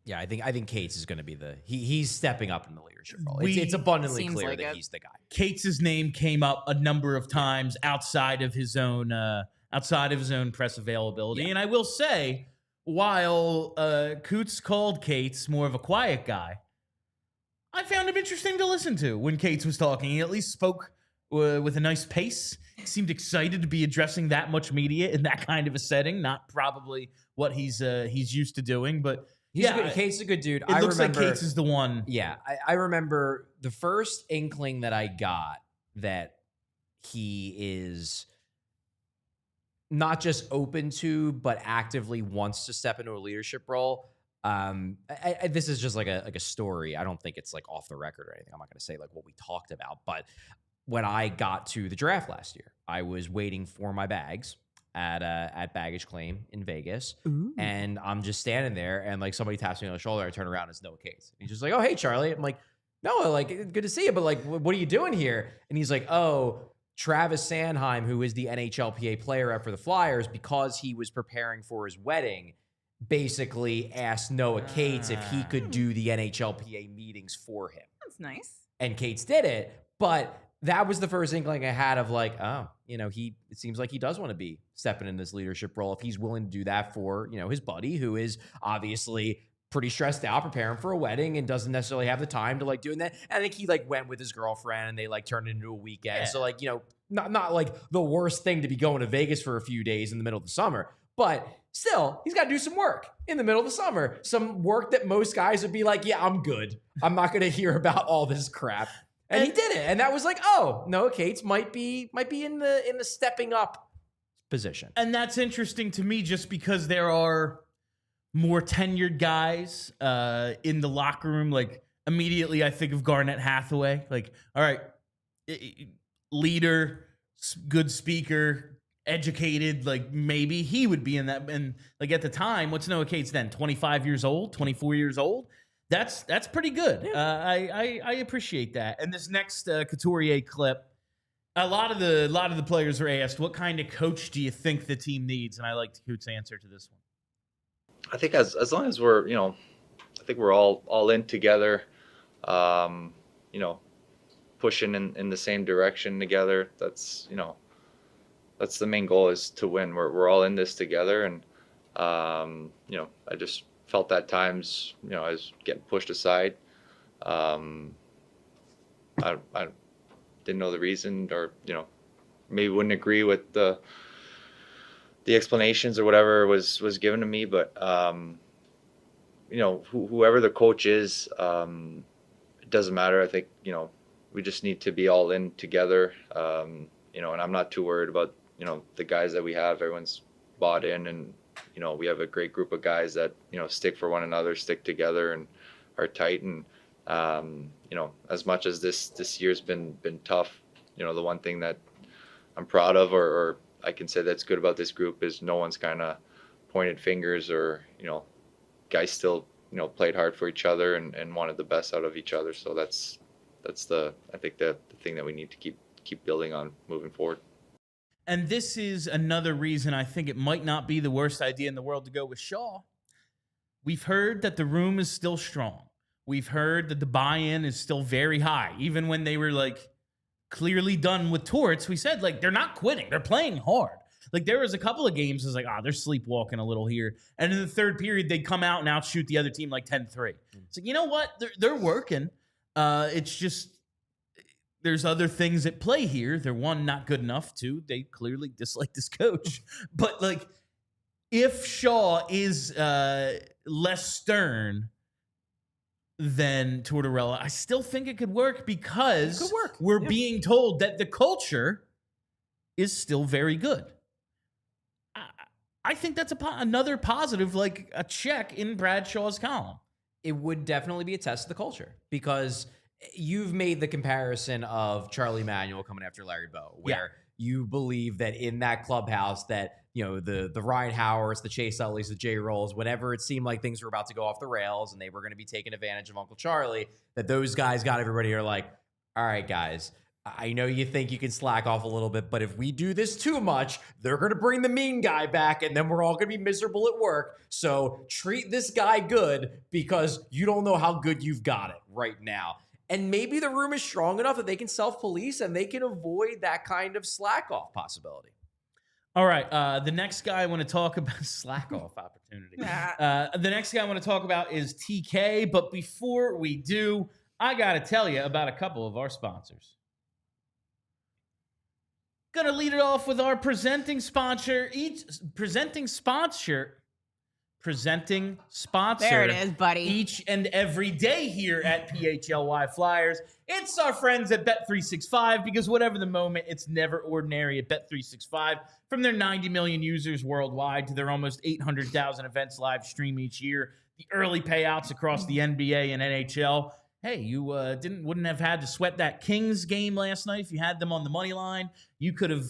Yeah, I think Cates is going to be he's stepping up in the leadership role. It's abundantly clear that he's the guy. Cates' name came up a number of times outside of his own press availability. Yeah. And I will say, while Coots called Cates more of a quiet guy, I found him interesting to listen to when Cates was talking. He at least spoke with a nice pace. He seemed excited to be addressing that much media in that kind of a setting. Not probably what he's used to doing, but Cates is a good dude. It looks like Cates is the one. Yeah, I remember the first inkling that I got that he is not just open to, but actively wants to step into a leadership role. This is just like a story. I don't think it's like off the record or anything. I'm not going to say like what we talked about, but when I got to the draft last year, I was waiting for my bags at baggage claim in Vegas. Ooh. And I'm just standing there and like somebody taps me on the shoulder. I turn around and it's Noah Cates. He's just like, "Oh, hey, Charlie." I'm like, "Noah, like good to see you, but like what are you doing here?" And he's like, "Oh, Travis Sanheim, who is the NHLPA player rep for the Flyers, because he was preparing for his wedding, basically asked Noah Cates if he could do the NHLPA meetings for him." That's nice. And Cates did it, but that was the first inkling I had of like, oh, you know, it seems like he does want to be stepping in this leadership role if he's willing to do that for, you know, his buddy who is obviously pretty stressed out preparing for a wedding and doesn't necessarily have the time to like doing that. And I think he like went with his girlfriend and they like turned it into a weekend. Yeah. So like, you know, not like the worst thing to be going to Vegas for a few days in the middle of the summer, but still, he's got to do some work in the middle of the summer. Some work that most guys would be like, yeah, I'm good. I'm not going to hear about all this crap. And he did it. And that was like, oh, Noah Cates might be in the stepping up position. And that's interesting to me just because there are more tenured guys in the locker room. Like immediately I think of Garnett Hathaway. Like, all right, leader, good speaker, educated, like maybe he would be in that. And like at the time, what's Noah Cates then? 25 years old, 24 years old? That's pretty good. Yeah. I appreciate that. And this next Couturier clip, a lot of the players were asked, what kind of coach do you think the team needs? And I liked Cout's answer to this one. I think as long as we're, you know, I think we're all in together, you know, pushing in the same direction together. That's, you know, that's the main goal, is to win. We're all in this together. And, you know, I just felt at times, you know, I was getting pushed aside. I didn't know the reason, or, you know, maybe wouldn't agree with the explanations or whatever was given to me. But, you know, whoever the coach is, it doesn't matter. I think, you know, we just need to be all in together. You know, and I'm not too worried about, you know, the guys that we have. Everyone's bought in, and, you know, we have a great group of guys that, you know, stick for one another, stick together, and are tight. And, you know, as much as this year's been tough, you know, the one thing that I'm proud of, or I can say that's good about this group, is no one's kind of pointed fingers, or, you know, guys still, you know, played hard for each other and wanted the best out of each other. So that's I think the thing that we need to keep building on moving forward. And this is another reason I think it might not be the worst idea in the world to go with Shaw. We've heard that the room is still strong. We've heard that the buy-in is still very high. Even when they were like clearly done with Torts, we said like they're not quitting. They're playing hard. Like there was a couple of games, it was like, they're sleepwalking a little here. And in the third period, they'd come out and outshoot the other team like 10-3. It's like, you know what? They're working. It's just there's other things at play here. They're, one, not good enough. Two, they clearly dislike this coach. But like, if Shaw is less stern, than Tortorella, I still think it could work because we're being told that the culture is still very good. I think that's another positive, like a check in Bradshaw's column. It would definitely be a test of the culture because you've made the comparison of Charlie Manuel coming after Larry Bow, where you believe that in that clubhouse that, you know, the Ryan Howards, the Chase Utleys, the Jay Rolls, whenever it seemed like things were about to go off the rails and they were going to be taking advantage of Uncle Charlie, that those guys got everybody are like, all right, guys, I know you think you can slack off a little bit, but if we do this too much, they're going to bring the mean guy back and then we're all going to be miserable at work. So treat this guy good because you don't know how good you've got it right now. And maybe the room is strong enough that they can self-police and they can avoid that kind of slack-off possibility. All right, the next guy I want to talk about, slack-off opportunity. The next guy I want to talk about is TK, but before we do, I got to tell you about a couple of our sponsors. Gonna lead it off with our presenting sponsor. There it is, buddy. Each and every day here at PHLY Flyers. It's our friends at Bet365 because whatever the moment, it's never ordinary at Bet365. From their 90 million users worldwide to their almost 800,000 events live stream each year, the early payouts across the NBA and NHL. Hey, you wouldn't have had to sweat that Kings game last night if you had them on the money line. You could have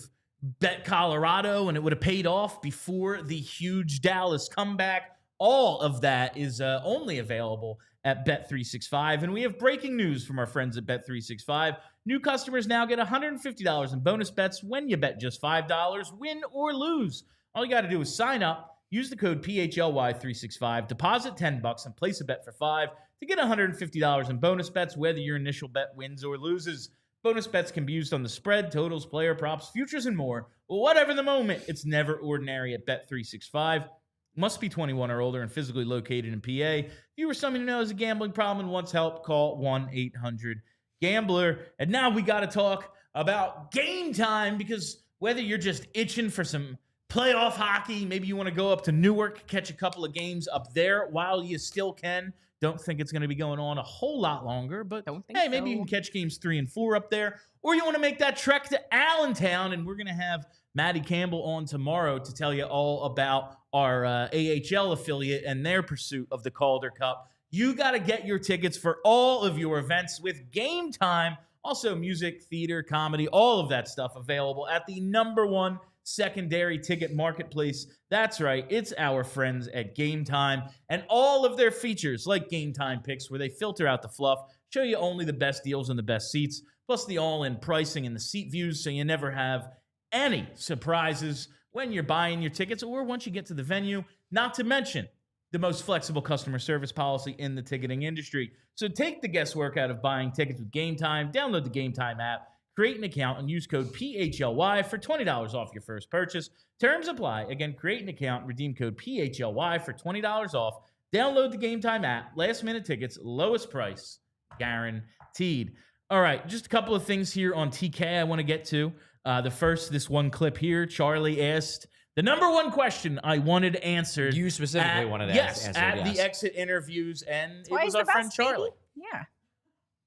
bet Colorado and it would have paid off before the huge Dallas comeback. All of that is only available at Bet365. And we have breaking news from our friends at Bet365. New customers now get $150 in bonus bets when you bet just $5, win or lose. All you got to do is sign up, use the code PHLY365, deposit $10 and place a bet for $5 to get $150 in bonus bets, whether your initial bet wins or loses. Bonus bets can be used on the spread, totals, player props, futures, and more. Whatever the moment, it's never ordinary at Bet365. Must be 21 or older and physically located in PA. If you or someone who knows a gambling problem and wants help, call 1-800-GAMBLER. And now we got to talk about game time because whether you're just itching for some playoff hockey, maybe you want to go up to Newark, catch a couple of games up there while you still can. Don't think it's going to be going on a whole lot longer, but hey, maybe you can catch games 3 and 4 up there. Or you want to make that trek to Allentown, and we're going to have Maddie Campbell on tomorrow to tell you all about our AHL affiliate and their pursuit of the Calder Cup. You got to get your tickets for all of your events with Game Time. Also, music, theater, comedy, all of that stuff available at the #1 secondary ticket marketplace. That's right, it's our friends at Game Time and all of their features like Game Time Picks, where they filter out the fluff, show you only the best deals and the best seats, plus the all-in pricing and the seat views, so you never have any surprises when you're buying your tickets or once you get to the venue. Not to mention the most flexible customer service policy in the ticketing industry. So take the guesswork out of buying tickets with Game Time. Download the Game Time app, create an account, and use code PHLY for $20 off your first purchase. Terms apply. Again, create an account, redeem code PHLY for $20 off. Download the Game Time app. Last-minute tickets, lowest price, guaranteed. All right, just a couple of things here on TK I want to get to. The first, this one clip here, Charlie asked the #1 question I wanted answered. You specifically wanted answered. At the exit interviews, and it was our friend Charlie. Yeah.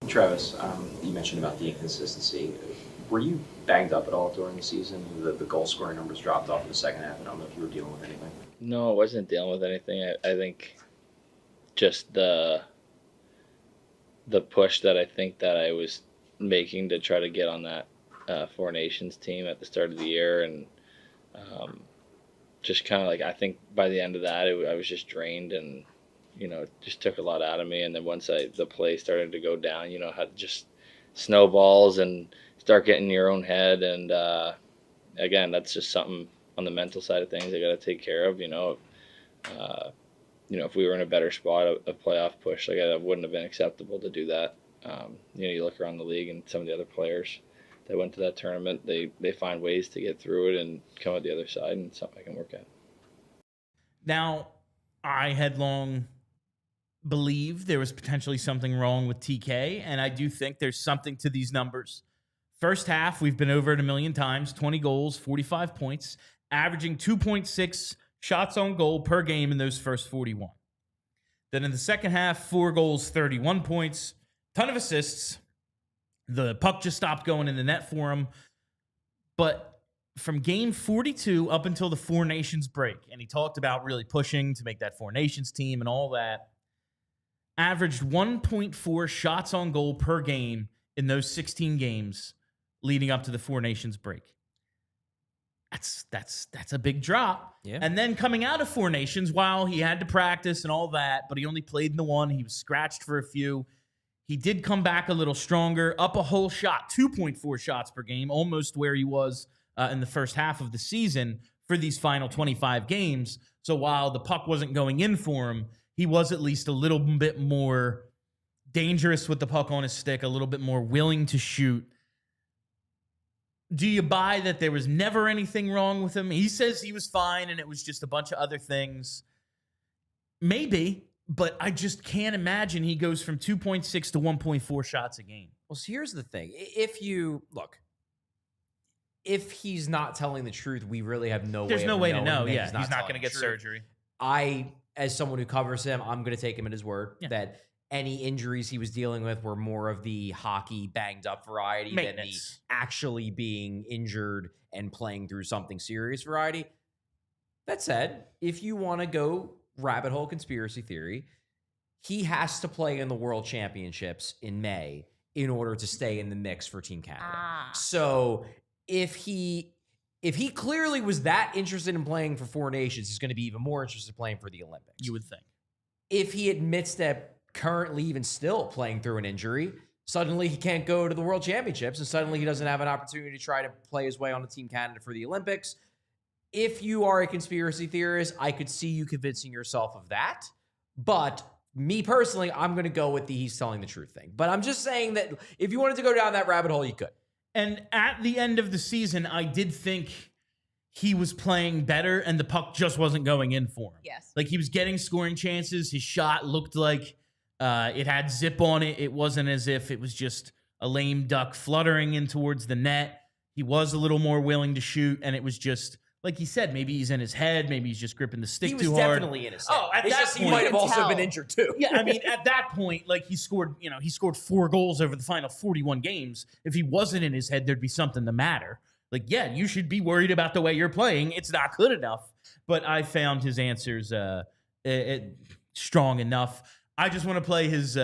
Travis, you mentioned about the inconsistency. Were you banged up at all during the season? The goal scoring numbers dropped off in the second half. I don't know if you were dealing with anything. No, I wasn't dealing with anything. I think just the push that I think that I was making to try to get on that Four Nations team at the start of the year, and just kind of like, I think by the end of that, I was just drained, and it just took a lot out of me. And then once the play started to go down, how it just snowballs and start getting in your own head. And again, that's just something on the mental side of things I got to take care of. If we were in a better spot, a playoff push, like, it wouldn't have been acceptable to do that. You look around the league and some of the other players that went to that tournament, they find ways to get through it and come out the other side, and it's something I can work at. Now, I had long believed there was potentially something wrong with TK, and I do think there's something to these numbers. First half, we've been over it a million times, 20 goals, 45 points, averaging 2.6 shots on goal per game in those first 41. Then in the second half, 4 goals, 31 points, ton of assists. The puck just stopped going in the net for him. But from game 42 up until the Four Nations break, and he talked about really pushing to make that Four Nations team and all that, averaged 1.4 shots on goal per game in those 16 games leading up to the Four Nations break. That's a big drop. Yeah. And then coming out of Four Nations, while he had to practice and all that, but he only played in the one. He was scratched for a few. He did come back a little stronger, up a whole shot, 2.4 shots per game, almost where he was in the first half of the season for these final 25 games. So while the puck wasn't going in for him, he was at least a little bit more dangerous with the puck on his stick, a little bit more willing to shoot. Do you buy that there was never anything wrong with him? He says he was fine and it was just a bunch of other things. Maybe, but I just can't imagine he goes from 2.6 to 1.4 shots a game. Well, so here's the thing. If he's not telling the truth, we really have no way. There's no way to know. Yeah, He's not going to get surgery. As someone who covers him, I'm going to take him at his word that any injuries he was dealing with were more of the hockey banged up variety than the actually being injured and playing through something serious variety. That said, if you want to go rabbit hole conspiracy theory, he has to play in the World Championships in May in order to stay in the mix for Team Canada. So if he clearly was that interested in playing for Four Nations, he's going to be even more interested in playing for the Olympics. You would think. If he admits that currently even still playing through an injury, suddenly he can't go to the World Championships and suddenly he doesn't have an opportunity to try to play his way on the Team Canada for the Olympics. If you are a conspiracy theorist, I could see you convincing yourself of that. But me personally, I'm going to go with the he's telling the truth thing. But I'm just saying that if you wanted to go down that rabbit hole, you could. And at the end of the season, I did think he was playing better and the puck just wasn't going in for him. Yes. Like he was getting scoring chances. His shot looked like it had zip on it. It wasn't as if it was just a lame duck fluttering in towards the net. He was a little more willing to shoot, and it was just, like he said, maybe he's in his head. Maybe he's just gripping the stick too hard. He was definitely in his head. Oh, at that point, he might have also been injured too. Yeah, I mean, at that point, like he scored 4 goals over the final 41 games. If he wasn't in his head, there'd be something the matter. Like, yeah, you should be worried about the way you're playing. It's not good enough. But I found his answers strong enough. I just want to play his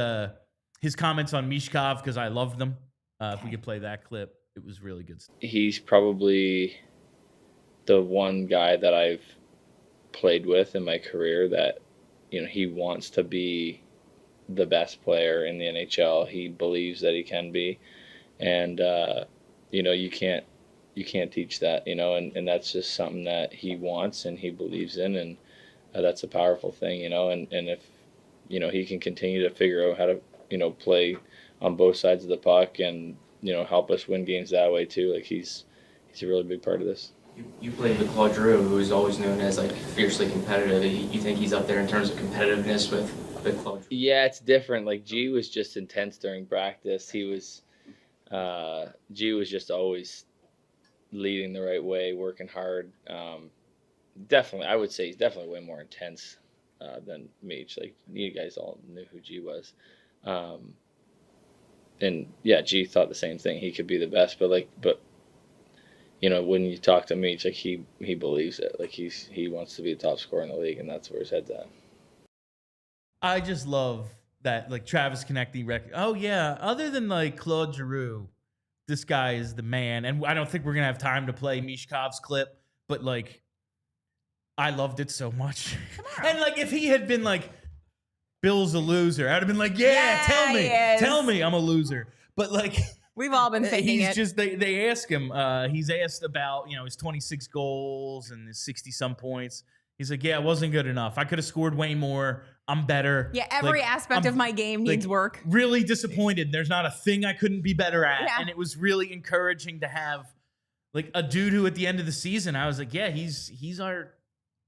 comments on Michkov because I loved them. If we could play that clip, it was really good stuff. He's probably the one guy that I've played with in my career that, he wants to be the best player in the NHL. He believes that he can be. And, you can't teach that, and that's just something that he wants and he believes in. And that's a powerful thing, and if, he can continue to figure out how to, play on both sides of the puck and, help us win games that way too. Like he's a really big part of this. You played with Claude Giroux, who is always known as fiercely competitive. You think he's up there in terms of competitiveness with Claude Giroux? Yeah, it's different. Like G was just intense during practice. G was just always leading the right way, working hard. Definitely, I would say he's definitely way more intense than Meech. Like you guys all knew who G was. And yeah, G thought the same thing. He could be the best, but when you talk to Meech, like he believes it. Like he wants to be the top scorer in the league, and that's where his head's at. I just love that, like Travis Konecny record. Oh yeah, other than like Claude Giroux, this guy is the man. And I don't think we're gonna have time to play Michkov's clip, but like, I loved it so much. And like, if he had been like, Bill's a loser, I'd have been like, yeah, tell me I'm a loser. But like, we've all been thinking he's just, they ask him, he's asked about, his 26 goals and his 60 some points. He's like, yeah, it wasn't good enough. I could have scored way more. I'm better. Yeah, every aspect of my game needs work. Really disappointed. There's not a thing I couldn't be better at. Yeah. And it was really encouraging to have like a dude who at the end of the season, I was like, yeah, he's our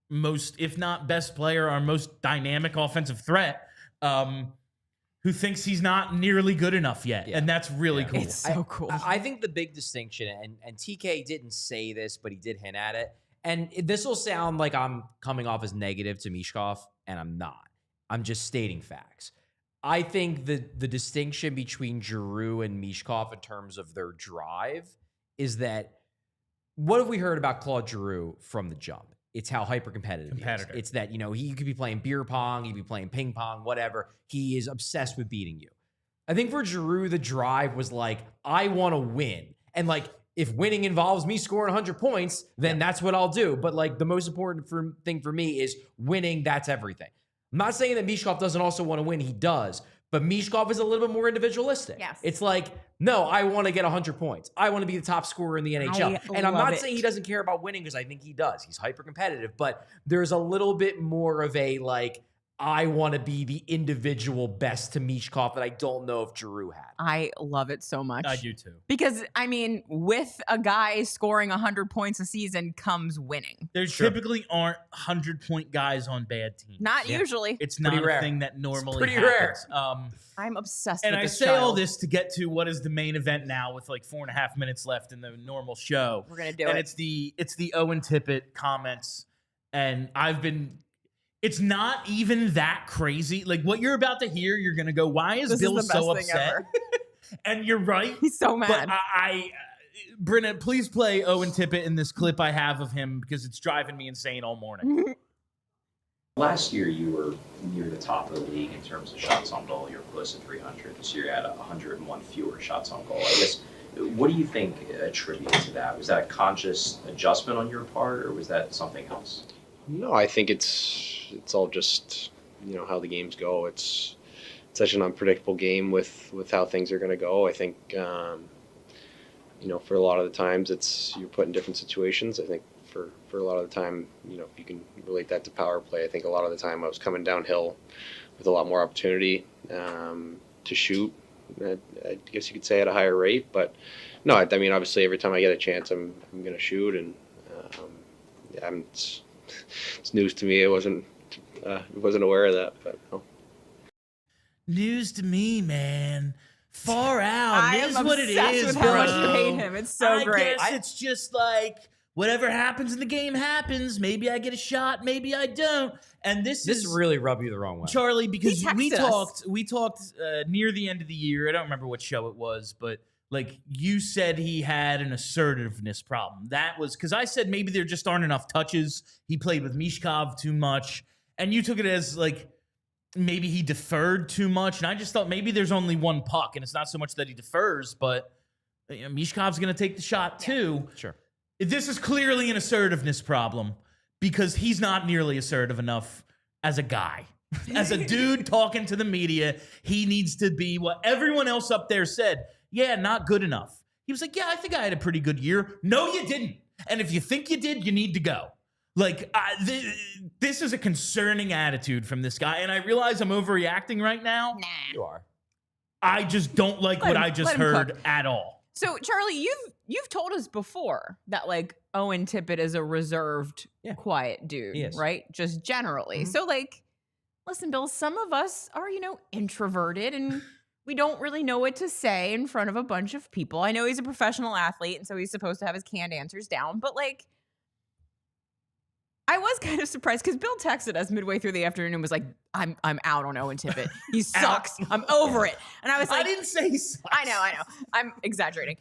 most, if not best player, our most dynamic offensive threat, who thinks he's not nearly good enough yet. Yeah. And that's really cool. It's so cool. I think the big distinction, and TK didn't say this, but he did hint at it, and this will sound like I'm coming off as negative to Michkov, and I'm not. I'm just stating facts. I think the distinction between Giroux and Michkov in terms of their drive is that what have we heard about Claude Giroux from the jump? It's how hyper-competitive he is. It's that, he could be playing beer pong, he could be playing ping pong, whatever. He is obsessed with beating you. I think for Giroux, the drive was like, I want to win. And like, if winning involves me scoring 100 points, then that's what I'll do. But like, the most important thing for me is winning. That's everything. I'm not saying that Michkov doesn't also want to win. He does. But Michkov is a little bit more individualistic. Yes. It's like, no, I want to get 100 points. I want to be the top scorer in the NHL. And I'm not saying he doesn't care about winning, because I think he does. He's hyper competitive. But there's a little bit more of a like, I want to be the individual best to Michkov that I don't know if Giroux had. I love it so much. I do too. Because, I mean, with a guy scoring 100 points a season comes winning. There typically aren't 100-point guys on bad teams. Not usually. It's not a thing that normally happens. Rare. I'm obsessed and with I this say child. all this to get to what is the main event now with like 4.5 minutes left in the normal show. We're going to do and it. it's the Owen Tippett comments. And it's not even that crazy. Like what you're about to hear, you're going to go, why is Bill so upset? And you're right. He's so mad. But Brenna, please play Owen Tippett in this clip I have of him, because it's driving me insane all morning. Last year, you were near the top of the league in terms of shots on goal. You're close to 300. This year, you had 101 fewer shots on goal. I guess, what do you think attributes to that? Was that a conscious adjustment on your part, or was that something else? No, I think it's all just, how the games go. It's such an unpredictable game with how things are going to go. I think, for a lot of the times you're put in different situations. I think for a lot of the time, if you can relate that to power play, I think a lot of the time I was coming downhill with a lot more opportunity to shoot. I guess you could say at a higher rate, but no, I mean, obviously every time I get a chance, I'm going to shoot, and it's news to me. I wasn't aware of that, but no. News to me, man. Far out. I It is am what it obsessed is, with bro. how much you hate him. It's so great. I guess it's just like whatever happens in the game happens. Maybe I get a shot, maybe I don't. And this really rubbed you the wrong way, Charlie, because we texted talked near the end of the year. I don't remember what show it was, but like you said he had an assertiveness problem. That was because I said maybe there just aren't enough touches. He played with Michkov too much. And you took it as like maybe he deferred too much. And I just thought maybe there's only one puck. And it's not so much that he defers, but Michkov's going to take the shot too. Sure. This is clearly an assertiveness problem because he's not nearly assertive enough as a guy. As a dude talking to the media, he needs to be what everyone else up there said. Yeah, not good enough. He was like, yeah, I think I had a pretty good year. No, you didn't. And if you think you did, you need to go. Like, this is a concerning attitude from this guy. And I realize I'm overreacting right now. Nah. You are. I just don't like what I just heard at all. So, Charlie, you've told us before that, like, Owen Tippett is a reserved, quiet dude, right? Just generally. So, like, listen, Bill, some of us are, introverted and we don't really know what to say in front of a bunch of people. I know he's a professional athlete, and so he's supposed to have his canned answers down. But, like, I was kind of surprised because Bill texted us midway through the afternoon and was like, I'm out on Owen Tippett. He sucks. I'm over it. And I was like, I didn't say he sucks. I know. I'm exaggerating.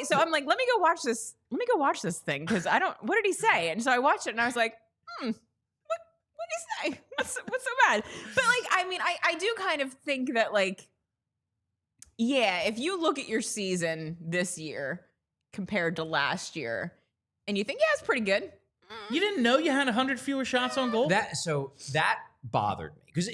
So I'm like, let me go watch this. Let me go watch this thing because what did he say? And so I watched it and I was like, what did he say? What's so bad? But like, I mean, I do kind of think that like, yeah, if you look at your season this year compared to last year and you think, yeah, it's pretty good. You didn't know you had 100 fewer shots on goal? That bothered me because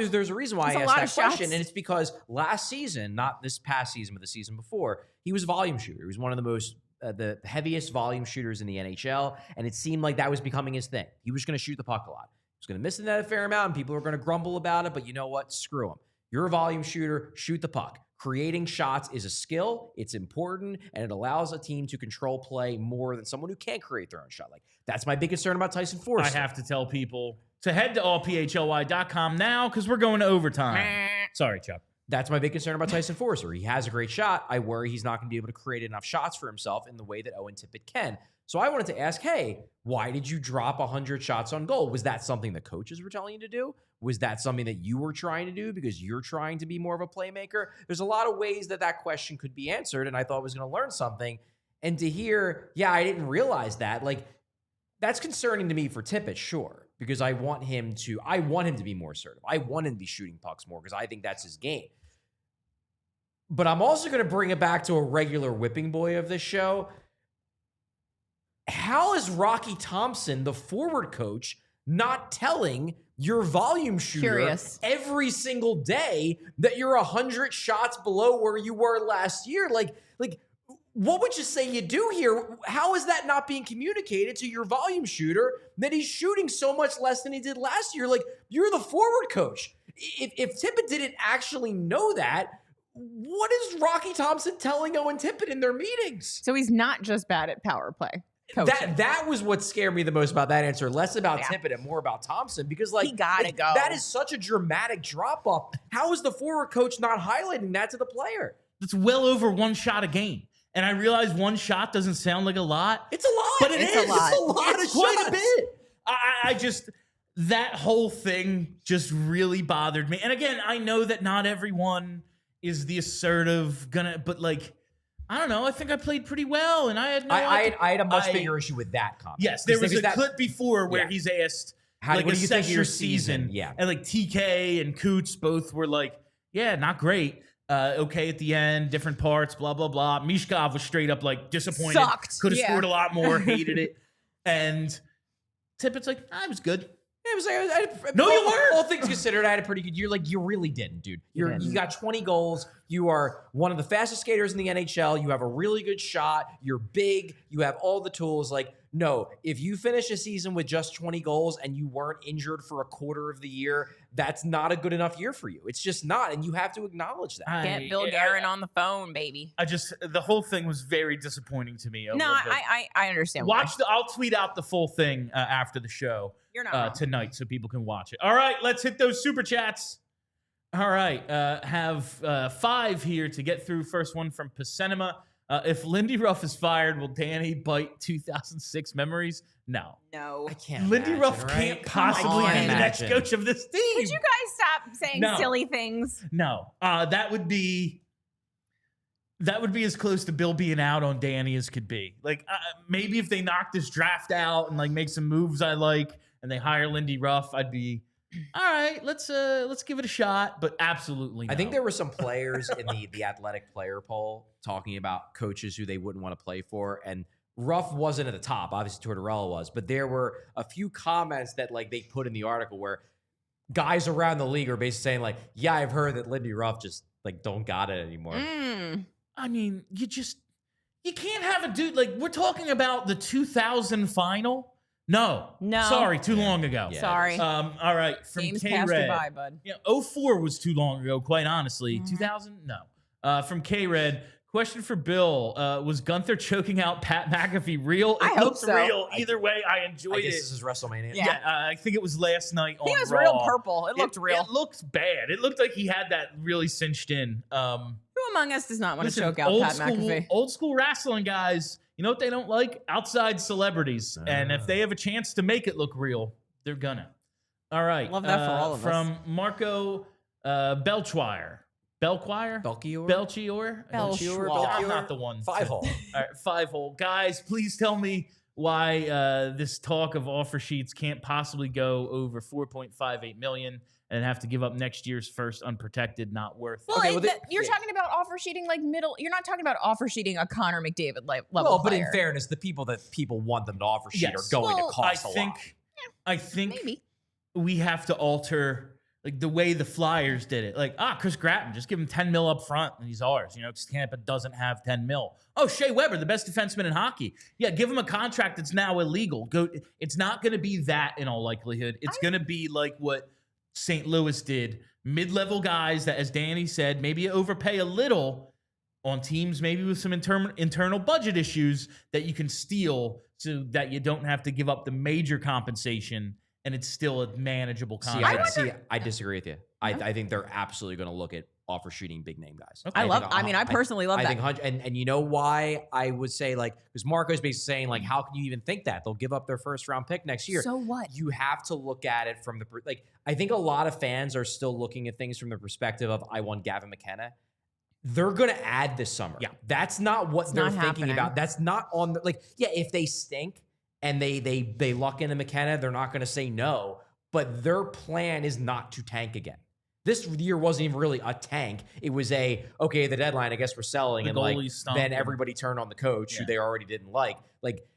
there's a reason why I asked that question, and it's because last season, not this past season, but the season before, he was a volume shooter. He was one of the most the heaviest volume shooters in the NHL, and it seemed like that was becoming his thing. He was going to shoot the puck a lot. He was going to miss the net a fair amount, and people were going to grumble about it, but you know what? Screw him. You're a volume shooter. Shoot the puck. Creating shots is a skill. It's important, and it allows a team to control play more than someone who can't create their own shot. Like that's my big concern about Tyson Forster. I have to tell people to head to allphly.com now because we're going to overtime. Sorry, Chuck. That's my big concern about Tyson Forster. He has a great shot. I worry he's not going to be able to create enough shots for himself in the way that Owen Tippett can. So I wanted to ask, hey, why did you drop 100 shots on goal? Was that something the coaches were telling you to do? Was that something that you were trying to do because you're trying to be more of a playmaker? There's a lot of ways that question could be answered, and I thought I was going to learn something. And to hear, I didn't realize that, like, that's concerning to me for Tippett, sure, because I want him to be more assertive. I want him to be shooting pucks more because I think that's his game. But I'm also going to bring it back to a regular whipping boy of this show. How is Rocky Thompson, the forward coach, not telling your volume shooter every single day that you're 100 shots below where you were last year? Like, what would you say you do here? How is that not being communicated to your volume shooter that he's shooting so much less than he did last year? Like, you're the forward coach. If Tippett didn't actually know that, what is Rocky Thompson telling Owen Tippett in their meetings? So he's not just bad at power play. That was what scared me the most about that answer. Less about Tippett and more about Thompson, because he gotta go. That is such a dramatic drop off. How is the forward coach not highlighting that to the player? That's well over one shot a game. And I realize one shot doesn't sound like a lot. It's a lot. But it's a lot. It's a lot. It's quite a bit. I just, that whole thing just really bothered me. And again, I know that not everyone is the assertive but like, I don't know. I think I played pretty well, and I had no I had a much bigger issue with that comment. Yes, there was a clip before where he's asked, what do you think of your season? Yeah. And like TK and Coots both were like, yeah, not great. Okay at the end, different parts, blah, blah, blah. Michkov was straight up like disappointed. Sucked. Could have scored a lot more, hated it. And Tippett's like, I was good. It was like, no, you weren't. All things considered, I had a pretty good year. Like, you really didn't, dude. You got 20 goals. You are one of the fastest skaters in the NHL. You have a really good shot. You're big. You have all the tools. Like, no, if you finish a season with just 20 goals and you weren't injured for a quarter of the year, that's not a good enough year for you. It's just not, and you have to acknowledge that. Get Bill Guerin on the phone, baby. The whole thing was very disappointing to me. No, I understand. I'll tweet out the full thing after the show. You're not tonight, so people can watch it. All right, let's hit those super chats. All right, have 5 here to get through. First one from Pacenema. If Lindy Ruff is fired, will Danny bite 2006 memories? No. I can't. Lindy Ruff can't possibly be the next coach of this team. Could you guys stop saying silly things? No. That would be as close to Bill being out on Danny as could be. Like, maybe if they knock this draft out and like make some moves I like, and they hire Lindy Ruff, I'd be all right. Let's give it a shot. But absolutely, no. I think there were some players in the athletic player poll talking about coaches who they wouldn't want to play for, and Ruff wasn't at the top. Obviously, Tortorella was, but there were a few comments that like they put in the article where guys around the league are basically saying like, "Yeah, I've heard that Lindy Ruff just like don't got it anymore." I mean, you can't have a dude like we're talking about the 2000 final. No. Sorry, too long ago. Yeah. Sorry. All right, from Games K-Red. passed you by, bud. 04 was too long ago, quite honestly. 2000, no. From K-Red, question for Bill. Was Gunther choking out Pat McAfee real? It hope looked so. real. Either way, I enjoyed I guess it. this is WrestleMania. Yeah, I think it was last night on He was Raw. real purple. It looked real. It looked bad. It looked like he had that really cinched in. Who among us does not want to Listen, choke out Pat McAfee? Old school wrestling guys, you know what they don't like? Outside celebrities. And if they have a chance to make it look real, they're gonna. All right. Love that for all of us. From Marco Belchior. Belchior? I'm not the one. 5-hole. All right, 5-hole. Guys, please tell me why this talk of offer sheets can't possibly go over $4.58 million and have to give up next year's first unprotected, not worth. Well, you're talking about offer sheeting like middle. You're not talking about offer sheeting a Connor McDavid level Well, but player. in fairness, the people that people want them to offer sheet are going to cost a lot. I think maybe we have to alter like the way the Flyers did it. Like, Chris Gratton, just give him 10 mil up front and he's ours. You know, because Tampa doesn't have 10 mil. Oh, Shea Weber, the best defenseman in hockey. Yeah, give him a contract that's now illegal. It's not going to be that in all likelihood. It's going to be like what St. Louis did. Mid-level guys that, as Danny said, maybe overpay a little on teams maybe with some internal budget issues that you can steal so that you don't have to give up the major compensation and it's still a manageable contract. I disagree with you. I think they're absolutely going to look at offer sheeting big name guys. Okay. I personally love that. I think and you know why I would say like, because Marco's basically saying like, how can you even think that they'll give up their first round pick next year? So what? You have to look at it from like, I think a lot of fans are still looking at things from the perspective of, I want Gavin McKenna. They're going to add this summer. Yeah. That's not what they're thinking about. That's not on the, like, yeah, if they stink and they luck into McKenna, they're not going to say no, but their plan is not to tank again. This year wasn't even really a tank. It was the deadline, I guess we're selling. And like, then everybody turned on the coach who they already didn't like. Like,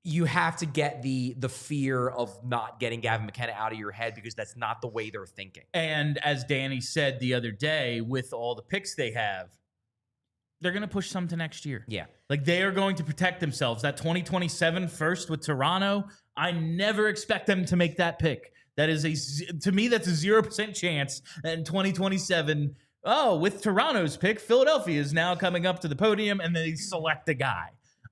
you have to get the fear of not getting Gavin McKenna out of your head, because that's not the way they're thinking. And as Danny said the other day, with all the picks they have, they're going to push some to next year. Yeah. Like, they are going to protect themselves. That 2027 first with Toronto, I never expect them to make that pick. That is to me, that's a 0% chance that in 2027, with Toronto's pick, Philadelphia is now coming up to the podium and they select a guy.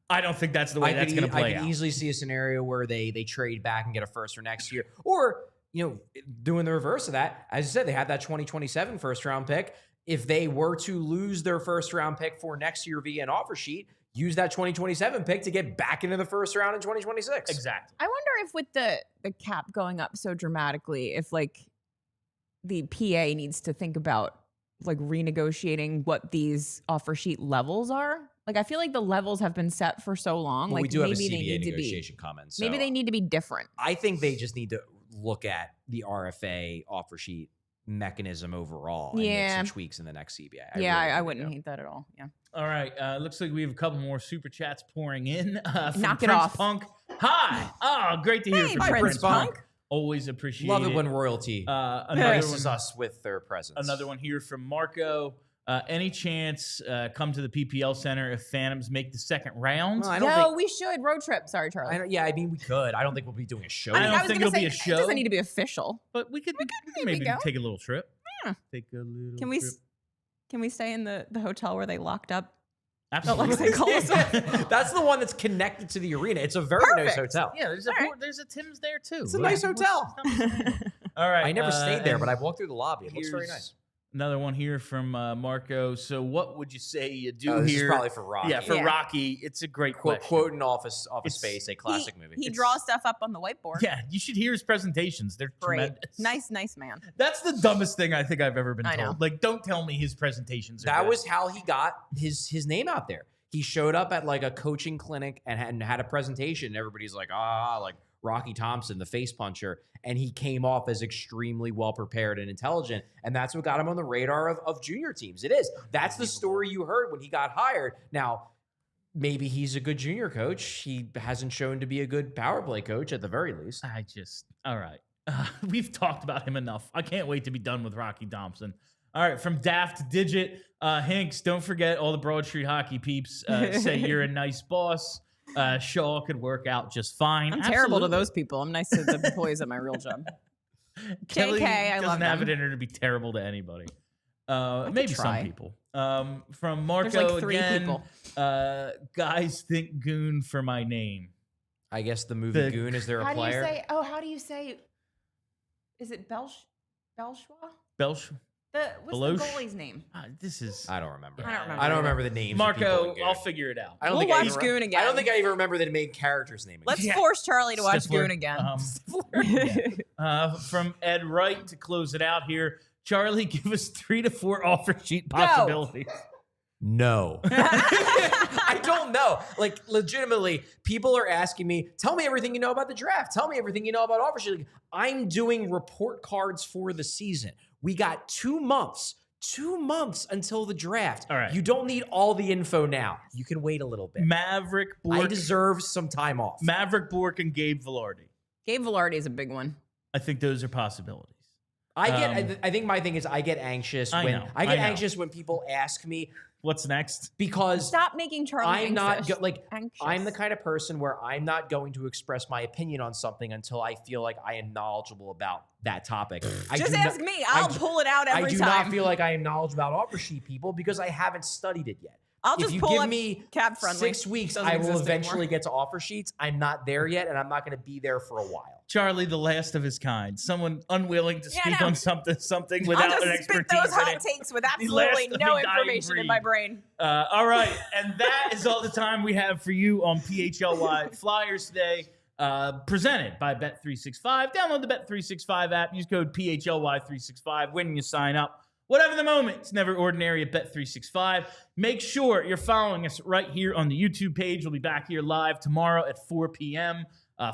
I don't think that's the way that's going to play out. I can easily see a scenario where they trade back and get a first for next year. Or, doing the reverse of that. As you said, they had that 2027 first round pick. If they were to lose their first round pick for next year via an offer sheet, use that 2027 pick to get back into the first round in 2026. Exactly. I wonder if with the cap going up so dramatically, if like the PA needs to think about like renegotiating what these offer sheet levels are. Like, I feel like the levels have been set for so long. Well, like, we do have a maybe they CBA need negotiation comment. Maybe they need to be different. I think they just need to look at the RFA offer sheet mechanism overall and make some tweaks in the next CBA. I wouldn't hate that at all. Yeah. All right. Looks like we have a couple more super chats pouring in. Knock it Prince off. Punk. Hi. Oh, great to hear from you, Prince Punk. Always appreciate Love it it when royalty graces us with their presence. Another one here from Marco. Any chance come to the PPL Center if Phantoms make the second round? No, we should. Road trip. Sorry, Charlie. I mean, we could. I don't think we'll be doing a show. I don't think it'll be a show. It doesn't need to be official. But we could maybe take a little trip. Yeah. Take a little trip. Can we stay in the hotel where they locked up? Absolutely. That's the one that's connected to the arena. It's a very nice hotel. Yeah, there's a Tim's there too. It's a nice hotel. All right. I never stayed there, but I've walked through the lobby. It looks very nice. Another one here from Marco. So what would you say you do this here? Is probably for Rocky. Yeah, for Rocky. It's a great quote in Office Space, a classic movie. He draws stuff up on the whiteboard. Yeah, you should hear his presentations. They're great. Tremendous. Nice man. That's the dumbest thing I think I've ever been told. Know. Like, don't tell me his presentations are That good. was how he got his name out there. He showed up at like a coaching clinic and had a presentation, and everybody's like, like Rocky Thompson, the face puncher. And he came off as extremely well prepared and intelligent. And that's what got him on the radar of junior teams. It is. That's the story you heard when he got hired. Now, maybe he's a good junior coach. He hasn't shown to be a good power play coach at the very least. All right. We've talked about him enough. I can't wait to be done with Rocky Thompson. All right, from Daft Digit, Hinks, don't forget all the Broad Street hockey peeps say you're a nice boss. Shaw could work out just fine. I'm terrible to those people. I'm nice to the employees at my real job. Kelly JK, I love doesn't have them. it in her to be terrible to anybody. Maybe some try. people. From Marco There's like 3 again, people. Guys think Goon for my name. I guess the movie Goon, is there a player? How do you say? Is it Belshwa? Belsh? What's the goalie's name? This is. I don't remember. I don't remember the names. Marco, I'll figure it out. We'll watch Goon again. I don't think I even remember the main character's name. Let's force Charlie to watch Stifler. Goon again. From Ed Wright to close it out here. Charlie, give us 3 to 4 offer sheet possibilities. No. I don't know. Like, legitimately, people are asking me, tell me everything you know about the draft. Tell me everything you know about offer sheet. Like, I'm doing report cards for the season. We got 2 months. 2 months until the draft. All right. You don't need all the info now. You can wait a little bit. Maverick Bork. I deserve some time off. Maverick Bork and Gabe Velarde. Gabe Velarde is a big one. I think those are possibilities. I think my thing is I get anxious when I get anxious when people ask me what's next, because stop making Charlie I'm anxious. not I'm the kind of person where I'm not going to express my opinion on something until I feel like I am knowledgeable about that topic. Just ask me. I'll pull it out every time. I do not feel like I am knowledgeable about offer sheet people because I haven't studied it yet. I'll just if you pull give up me Cap Friendly. 6 weeks, Doesn't I will exist eventually anymore. get to offer sheets. I'm not there yet, and I'm not going to be there for a while. Charlie, the last of his kind. Someone unwilling to speak on something I'll without just an spit expertise those in hot it. takes with last absolutely of no the dying information in my brain. All right, and that is all the time we have for you on PHLY Flyers today. Presented by Bet365. Download the Bet365 app. Use code PHLY365 when you sign up. Whatever the moment, it's never ordinary at Bet365. Make sure you're following us right here on the YouTube page. We'll be back here live tomorrow at 4 p.m.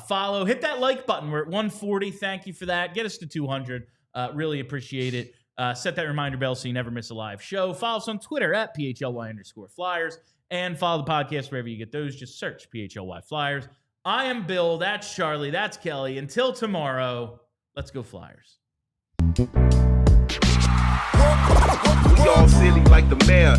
Follow. Hit that like button. We're at 140. Thank you for that. Get us to 200. Really appreciate it. Set that reminder bell so you never miss a live show. Follow us on Twitter at PHLY_Flyers. And follow the podcast wherever you get those. Just search PHLY Flyers. I am Bill. That's Charlie. That's Kelly. Until tomorrow, let's go Flyers. We all silly like the mayor.